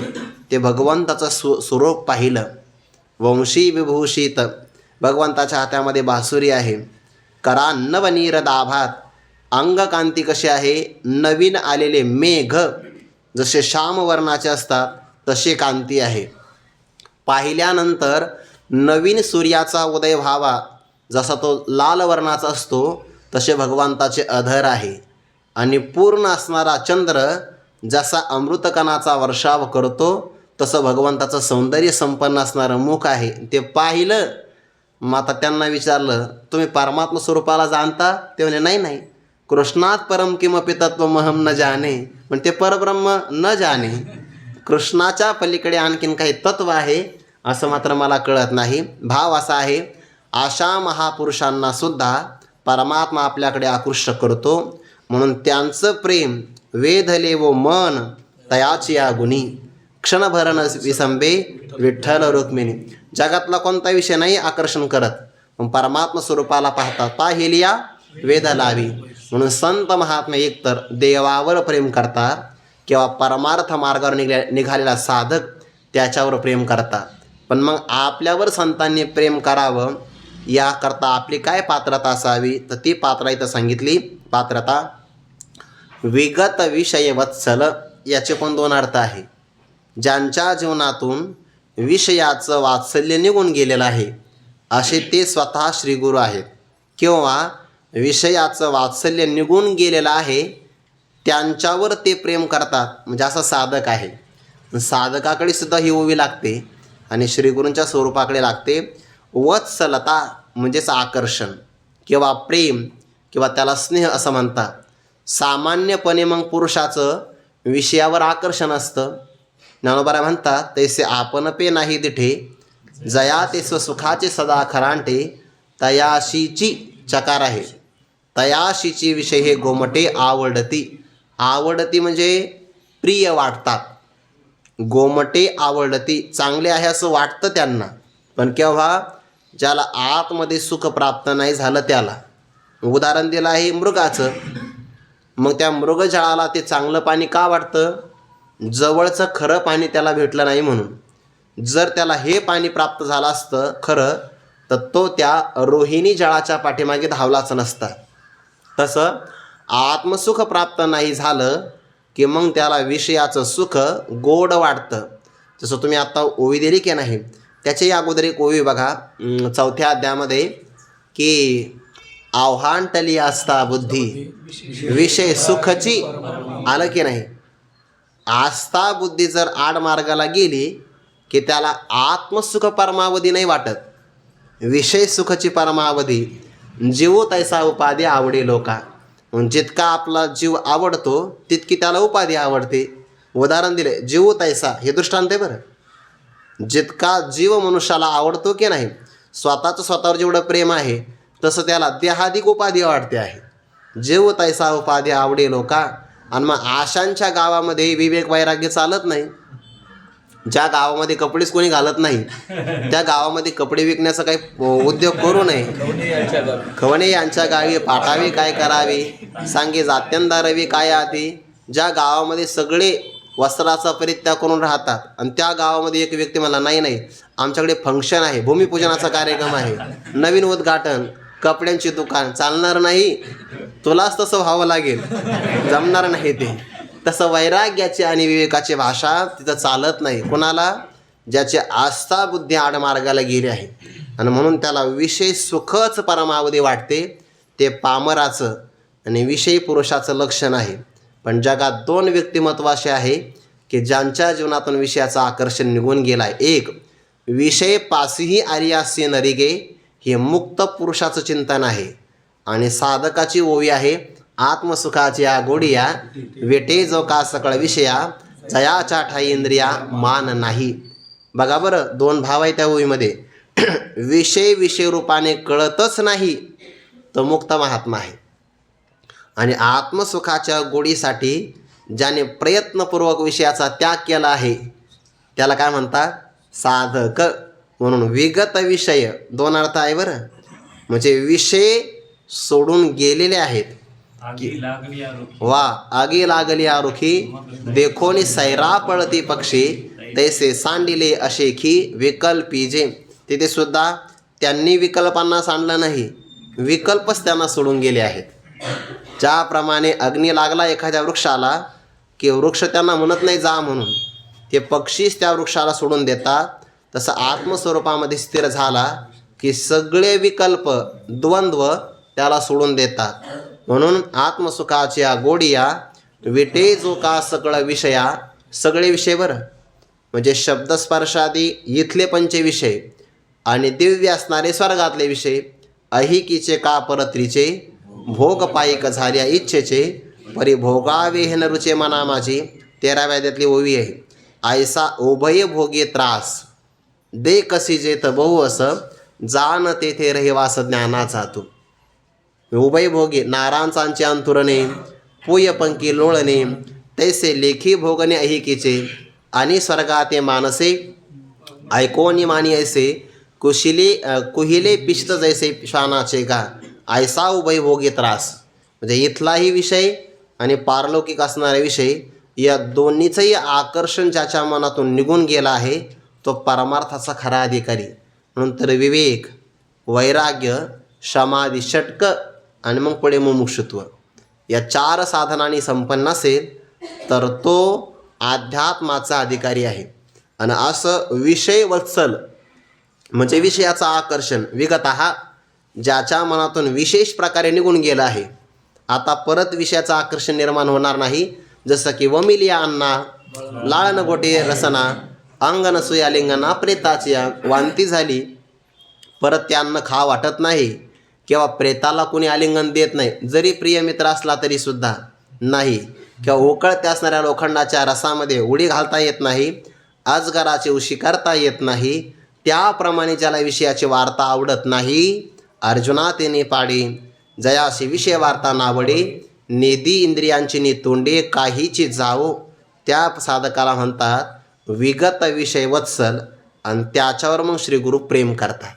ते भगवंताचं स्वरूप पाहिलं. वंशी विभूषित, भगवंताच्या हातामध्ये बासुरी आहे. करान्नवनीर दाभात, अंगकांती कशी आहे, नवीन आलेले मेघ जसे श्यामवर्णाचे असतात तसे कांती आहे. पाहिल्यानंतर नवीन सूर्याचा उदय व्हावा, जसा तो लाल वर्णाचा असतो तसे भगवंताचे अधर आहे. आणि पूर्ण असणारा चंद्र जसा अमृतकणाचा वर्षाव करतो तसं भगवंताचं सौंदर्य संपन्न असणारं मुख आहे. ते पाहिलं. मग आता त्यांना विचारलं, तुम्ही परमात्मा स्वरूपाला जाणता? ते म्हणे, नाही, कृष्णात परम किमपि तत्वमहं न जाने. पण ते परब्रह्म न जाने, कृष्णाच्या पलीकडे आणखीन काही तत्व आहे असं मात्र मला कळत नाही. भाव असा आहे, अशा महापुरुषांना सुद्धा परमात्मा आपल्याकडे आकृष्ट करतो. म्हणून त्यांचं प्रेम वेधले व मन तयाची या गुणी क्षणभर न विसंबे विठ्ठल रुक्मिणी. जगातला कोणता विषय नाही आकर्षण करत, पण परमात्मा स्वरूपाला पाहतात. पाहिलिया वेध लावी. म्हणून संत महात्मे एकतर देवावर प्रेम करतात किंवा परमार्थ मार्गावर निघालेला साधक त्याच्यावर प्रेम करतात. पण मग आपल्यावर संतांनी प्रेम करावं याकरता आपली काय पात्रता असावी, तर ती पात्रता इथं सांगितली. पात्रता विगत विषय वत्सल, याचे पण दोन अर्थ आहे. ज्यांच्या जीवनातून विषयाचं वात्सल्य निघून गेलेलं आहे असे ते स्वतः श्रीगुरू आहेत, किंवा विषयाचं वात्सल्य निघून गेलेलं आहे त्यांच्यावर ते प्रेम करतात. म्हणजे असा साधक आहे. साधकाकडे सुद्धा ही ओवी लागते आणि श्रीगुरूंच्या स्वरूपाकडे लागते. वत्सलता म्हणजेच आकर्षण किंवा प्रेम किंवा त्याला स्नेह असं म्हणतात. सामान्यपणे मग पुरुषाचं विषयावर आकर्षण असतं. ज्ञानोबा म्हणतात, तैसे आपण पे नाही दिठे जया ते स्वसुखाचे सदा खरांटे तयाशीची चकार आहे. तयाशीची विषय हे गोमटे आवडती. आवडती म्हणजे प्रिय वाटतात. गोमटे आवडती चांगले आहे असं वाटतं त्यांना, पण केव्हा, ज्याला आतमध्ये सुख प्राप्त नाही झालं त्याला. उदाहरण दिलं आहे मृगाचं. मग त्या मृगजळाला ते चांगलं पाणी का वाटतं? जवळचं खरं पाणी त्याला भेटलं नाही म्हणून. जर त्याला हे पाणी प्राप्त झालं असतं खरं, तर तो त्या रोहिणी जळाच्या पाठीमागे धावलाच नसता. तसं आत्मसुख प्राप्त नाही झालं की मग त्याला विषयाचं सुख गोड वाटतं. जसं तुम्ही आत्ता ओवी दिली की नाही, त्याच्याही अगोदर एक ओवी बघा 4थ्या अध्यायामध्ये, की आव्हांटली असता बुद्धी विषय सुखची. आलं की नाही? आस्था बुद्धी जर आड मार्गाला गेली की त्याला आत्मसुख परमावधी नाही वाटत, विषय सुखची परमावधी. जीव तैसा उपाधी आवडे लोका. जितका आपला जीव आवडतो तितकी त्याला उपाधी आवडते. उदाहरण दिले, जीव तैसा, हे दृष्टांत आहे बरं. जितका जीव मनुष्याला आवडतो की नाही, स्वतःचं स्वतःवर जेवढं प्रेम आहे तसं त्याला देहाधिक उपाधी आवडते आहे. जीव तैसा उपाधी आवडे लोका. आणि मग आशांच्या गावामध्ये विवेक वैराग्य चालत नाही. ज्या गावामध्ये कपडेच कोणी घालत नाही त्या गावामध्ये कपडे विकण्याचा काही उद्योग करू नये. खवणे यांच्या गावी पाठावे काय करावे, सांगे जात्यंदारवी काय आते. ज्या गावामध्ये सगळे वस्त्राचा परित्याग करून राहतात आणि त्या गावामध्ये एक व्यक्ती मला, नाही आमच्याकडे फंक्शन आहे, भूमिपूजनाचा कार्यक्रम आहे, नवीन उद्घाटन, कपड्यांची दुकान, चालणार नाही, तुलाच तसं व्हावं लागेल, जमणार नाही ते. तसं वैराग्याची आणि विवेकाची भाषा तिथं चालत नाही. कोणाला? ज्याची आस्था बुद्धी आडमार्गाला गेली आहे आणि म्हणून त्याला विषय सुखच परमावधी वाटते. ते पामराचं आणि विषयी पुरुषाचं लक्षण आहे. पण जगात दोन व्यक्तिमत्व असे आहे की ज्यांच्या जीवनातून विषयाचं आकर्षण निघून गेलं आहे. एक, विषय पासीही आर्यासी नरिगे हे मुक्त पुरुषाचं चिंतन आहे. आणि साधकाची ओवी आहे आत्मसुखाची गोडिया वेटे जो का सकळ विषया जयाच्या ठाई इंद्रिया मान नाही. बघा बरं, दोन भाव आहे त्या ओवीमध्ये. विषय रूपाने कळतच नाही तो मुक्त महात्मा आहे. आणि आत्मसुखाच्या गोडीसाठी ज्याने प्रयत्नपूर्वक विषयाचा त्याग केला आहे त्याला काय म्हणतात? साधक. म्हणून विगत विषय दोन अर्थ आहे बरं. म्हणजे विषय सोडून गेलेले आहेत. वा आगी लागली आरुखी देखोनी सैरा पळती पक्षी तैसे सांडिले असे की विकल्पी जे. तिथे सुद्धा त्यांनी विकल्पांना सांडलं नाही, विकल्पच त्यांना सोडून गेले आहेत. ज्याप्रमाणे अग्नी लागला एखाद्या वृक्षाला की वृक्ष त्यांना म्हणत नाही जा म्हणून, ते पक्षीच त्या वृक्षाला सोडून देतात. तसं आत्मस्वरूपामध्ये स्थिर झाला की सगळे विकल्प द्वंद्व त्याला सोडून देतात. म्हणून आत्मसुखाच्या गोडिया विटे जो का सकळ विषया. सगळे विषय बरं म्हणजे शब्दस्पर्शादी इथले पंचविषय आणि दिव्य असणारे स्वर्गातले विषय, अहिकीचे का परत्रीचे भोग पायिक झाल्या इच्छेचे परिभोगावे हे न रुचे मना माझी. 13व्या अध्यायातली ओवी आहे. ऐसा उभय भोगे त्रास दे कसी जेत बहु असं जाण तेथे रहिवास ज्ञानाचा तू. उभय भोगे नारांचांचे अंतुरणे पूय पंकी लोळणे तैसे लेखी भोगणे अहिकीचे आणि स्वर्गाते मानसे ऐकोनी मानी ऐसे कुहिले पिष्ट जैसे श्वानाचे गा. ऐसा उभय भोगे त्रास म्हणजे इथलाही विषय आणि पारलौकिक असणारे विषय या दोन्हीचंही आकर्षण ज्याच्या मनातून निघून गेला आहे तो परमार्थाचा खरा अधिकारी. म्हणून तर विवेक, वैराग्य, समाधी, षटक आणि मग पुढे मुमुक्षुत्व या 4 साधनांनी संपन्न असेल तर तो अध्यात्माचा अधिकारी आहे. आणि असं विषय वत्सल म्हणजे विषयाचं आकर्षण विगतः ज्याच्या मनातून विशेष प्रकारे निघून गेलं आहे, आता परत विषयाचं आकर्षण निर्माण होणार नाही. जसं की वमिलिया अन्ना लाळन गोटे रसना अंगन सुया लिंगना प्रेताची वांती झाली, परत ते अन्न खा वाटत नाही. किंवा प्रेताला कोणी आलिंगन देत नाही, जरी प्रिय मित्र असला तरी सुद्धा नाही. किंवा उकळत्या असणाऱ्या लोखंडाच्या रसामध्ये उडी घालता येत नाही, अजगराची उशी करता येत नाही. त्याप्रमाणे ज्याला विषयाची वार्ता आवडत नाही, अर्जुना तेने पाडी जयाशी विषय वार्ता नावडे नेदी इंद्रियांची नि तोंडे काहीची जावो. त्या साधकाला म्हणतात विगत विषय वत्सल. आणि त्याच्यावर मग श्री गुरु प्रेम करतात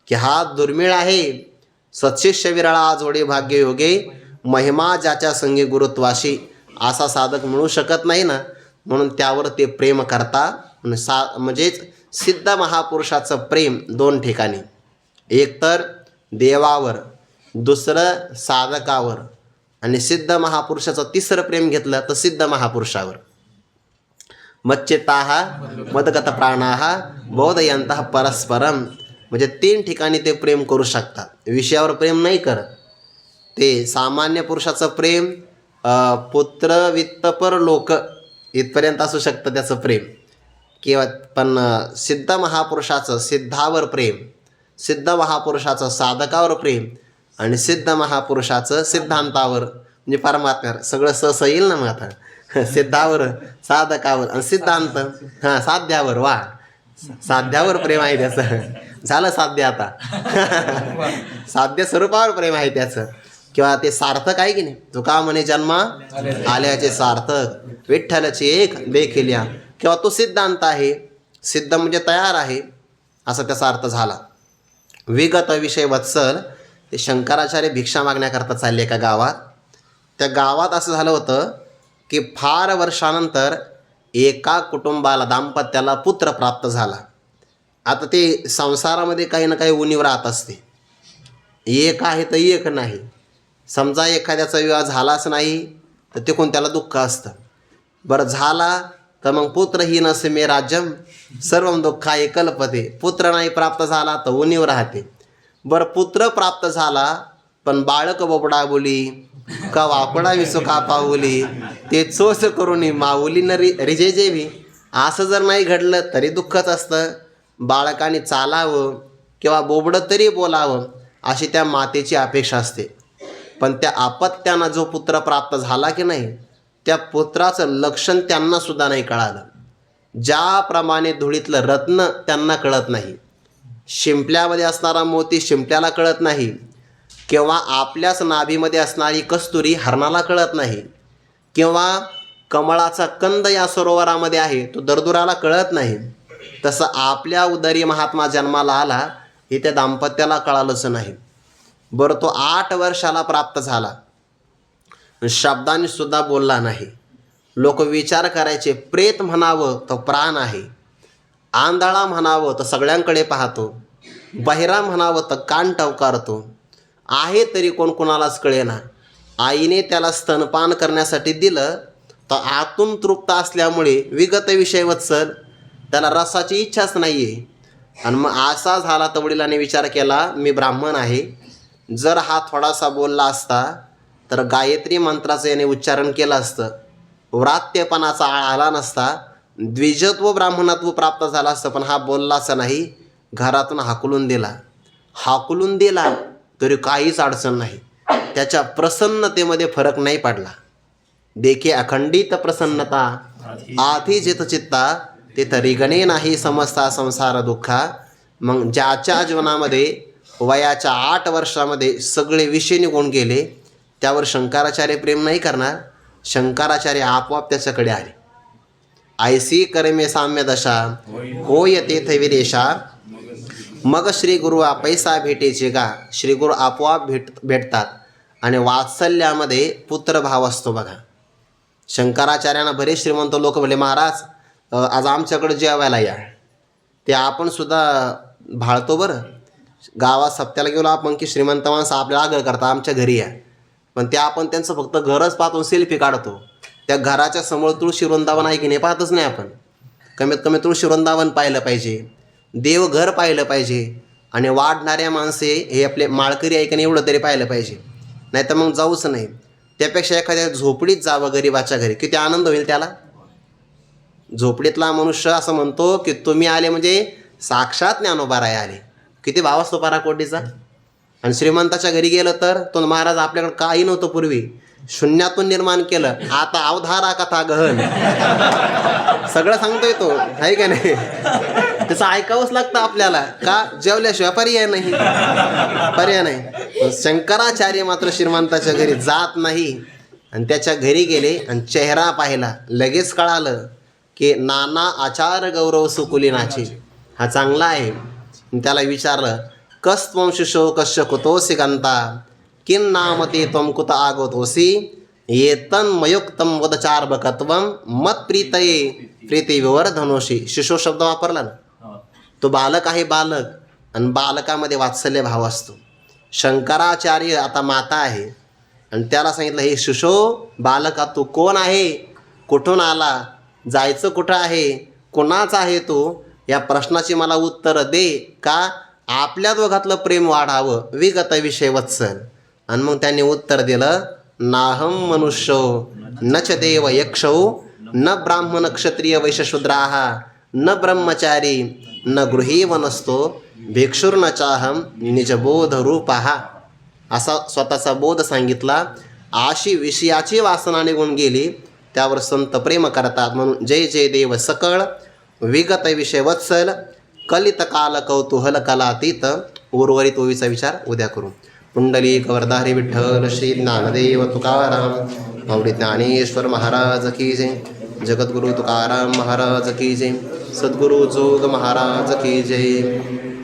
की हा दुर्मिळ आहे. सत्शिष्य विरळा जोडे भाग्य योगे महिमा ज्याच्या संगी गुरुत्वाशी. असा साधक मिळू शकत नाही ना, म्हणून त्यावर ते प्रेम करता. म्हणजेच सिद्ध महापुरुषाचं प्रेम 2 ठिकाणी, एक तर देवावर, दुसरं साधकावर. आणि सिद्ध महापुरुषाचं तिसरं प्रेम घेतलं तर सिद्ध महापुरुषावर. मच्चित्ताः मदगत प्राणाः बोधयन्तः परस्परम. म्हणजे 3 ठिकाणी ते प्रेम करू शकतात. विषयावर प्रेम नाही करत ते. सामान्य पुरुषाचं प्रेम पुत्र वित्तपर लोक इथपर्यंत असू शकतं त्याचं प्रेम. किंवा पण सिद्ध महापुरुषाचं सिद्धावर प्रेम, सिद्ध महापुरुषाचं साधकावर प्रेम आणि सिद्ध महापुरुषाचं सिद्धांतावर म्हणजे परमात्म्यावर. सगळं सहस येईल ना मग आता. सिद्धावर, साधकावर आणि सिद्धांत साध्यावर. वा, साध्यावर प्रेम आहे त्याचं. झालं साध्य आता. साध्य स्वरूपावर प्रेम आहे त्याचं. किंवा ते सार्थक आहे की नाही. तुका म्हणे जन्मा आल्याचे सार्थक विठ्ठलची एक देखिल्या. किंवा तो सिद्धांत आहे, सिद्ध म्हणजे तयार आहे असा त्याचा अर्थ झाला. विगत विषय वत्सल. ते शंकराचार्य भिक्षा मागण्याकरता चालले एका गावात. त्या गावात असं झालं होतं की फार वर्षानंतर एका कुटुंबाला, दाम्पत्याला पुत्र प्राप्त झाला. आता ते संसारामध्ये काही ना काही उणीव राहत असते. एक आहे तर एक नाही. समजा एखाद्याचा विवाह झालाच नाही तर ते कोणत्याला दुःख असतं. बरं झाला तर मग पुत्रहीन असे मे राज्यम सर्व दुःखाय कल्पते. पुत्र नाही प्राप्त झाला तर उणीव राहते. बरं पुत्र प्राप्त झाला पण बाळक बोबडा बोली का वापडा विसुका पाऊली ते चोच करून माऊली न रिजे जेवी. असं जर नाही घडलं तरी दुःखच असतं. बाळकाने चालावं किंवा बोबडं तरी बोलावं अशी त्या मातेची अपेक्षा असते. पण त्या अपत्यानं जो पुत्र प्राप्त झाला की नाही, त्या पुत्राचं लक्षण त्यांनासुद्धा नाही कळालं. ज्याप्रमाणे धुळीतलं रत्न त्यांना कळत नाही, शिंपल्यामध्ये असणारा मोती शिंपल्याला कळत नाही, किंवा आपल्याच नाभीमध्ये असणारी कस्तुरी हरणाला कळत नाही, किंवा कमळाचा कंद या सरोवरामध्ये आहे तो दरदुराला कळत नाही, तसं आपल्या उदरी महात्मा जन्माला आला हे त्या दाम्पत्याला कळालंच नाही. बरं, तो 8 वर्षाला प्राप्त झाला, शब्दांनी सुद्धा बोलला नाही. लोक विचार करायचे, प्रेत म्हणावं तर प्राण आहे, आंधळा म्हणावं तर सगळ्यांकडे पाहतो, बहिरा म्हणावं तर कान टवकारतो, आहे तरी कोण कोणालाच कळेना. आईने त्याला स्तनपान करण्यासाठी दिलं तर आतून तृप्त असल्यामुळे विगत विषय वत्सल, त्याला रसाची इच्छाच नाही आहे. आणि मग असा झाला तर वडिलांनी विचार केला, मी ब्राह्मण आहे, जर हा थोडासा बोलला असता तर गायत्री मंत्राचं याने उच्चारण केलं असतं, व्रात्यपणाचा आळ आला नसता, द्विजत्व ब्राह्मणत्व प्राप्त झालं असतं. पण हा बोललाच नाही, घरातून हाकलून दिला तरी काहीच अडचण नाही. त्याच्या प्रसन्नतेमध्ये फरक नाही पडला. देखे अखंडित प्रसन्नता आधी जित चित्ता, तिथं रिगणे नाही समजता संसार दुःखा. मग ज्याच्या जीवनामध्ये वयाच्या 8 वर्षामध्ये सगळे विषय निघून गेले, त्यावर शंकराचार्य प्रेम नाही करणार. शंकराचार्य आपोआप त्याच्याकडे आले. ऐसी कर्मे साम्य दशा होय तेथ विदेशा, मग श्री गुरु पैसा भेटेचे का. श्री गुरु आपोआप भेटतात. आणि वात्सल्यामध्ये पुत्रभाव असतो बघा. शंकराचार्यांना बरेच श्रीमंत लोक म्हणले, महाराज आज आमच्याकडे जेवायला या. ते आपण सुद्धा भाळतो बरं, गावात सप्त्याला गेलो आपण की श्रीमंत माणसं आपल्याला आग्रह करता आमच्या घरी या. पण ते आपण त्यांचं फक्त घरच पाहतो, सेल्फी काढतो. त्या घराच्या समोर तुळशी वृंदावन आहे की नाही पाहतच नाही आपण. कमीत कमी तुळशी वृंदावन पाहिलं पाहिजे, देवघर पाहिलं पाहिजे, आणि वाढणाऱ्या माणसे हे आपले माळकरी आहे की नाही एवढं तरी पाहिलं पाहिजे. नाही तर मग जाऊच नाही. त्यापेक्षा एखाद्या झोपडीत जावं गरीबाच्या घरी, किती आनंद होईल त्याला. झोपडीतला मनुष्य असं म्हणतो की तुम्ही आले म्हणजे साक्षात ज्ञानोबाराय आले. किती भाव असतो पराकोटीचा. आणि श्रीमंताच्या घरी गेलं तर तो महाराज आपल्याकडे काही नव्हतं पूर्वी, शून्यातून निर्माण केलं, आता अवधारा कथा गहन सगळं सांगतोय तो, आहे का नाही. त्याचं ऐकावंच लागतं आपल्याला, का जेवल्याशिवाय पर्याय नाही. शंकराचार्य मात्र श्रीमंताच्या घरी जात नाही. आणि त्याच्या घरी गेले आणि चेहरा पाहिला, लगेच कळालं की नाना आचार गौरव सुकुलीनाचे, हा चांगला आहे. त्याला विचारलं, कस्त्वं शिशो कश्य कुतोसी गंता, किं नाम ते त्वं कुत आगतोसी, येतन मयुक्तम वदचार्बकत्वं मत प्रीतये प्रीती विवर्धनोशी. शिशो शब्द वापरला ना, तो बालक आहे बालक, आणि बालकामध्ये वात्सल्य भाव असतो. शंकराचार्य आता माता आहे आणि त्याला सांगितलं, हे शिशो बालका तू कोण आहे, कुठून आला, जायचं कुठं आहे, कोणाचा आहे तू, या प्रश्नाची मला उत्तर दे, का आपल्या दोघातलं प्रेम वाढावं, विगत विषय वत्सल. आणि मग त्यांनी उत्तर दिलं, नाहम मनुष्यो न च देव यक्षौ, न ब्राह्मण क्षत्रिय वैश्यशूद्राः, न ब्रह्मचारी न गृही वनस्तो, भिक्षुर्न चाहम निजबोध रूपः. असा स्वतःचा बोध सांगितला. अशी विषयाची वासना निघून गेली, त्यावर संत प्रेम करतात. म्हणून जय जय देव सकळ, विगत विषय वत्सल, कलित काल कौतूहल कलातीत. उर्वरित ओवीचा विचार उद्या करू. पुंडलिक वरदाहरी विठ्ठल श्री ज्ञानदेव तुकाराम माऊली ज्ञानेश्वर महाराज की जय. जगद्गुरु तुकाराम महाराज की जय. सद्गुरु जोग महाराज की जय.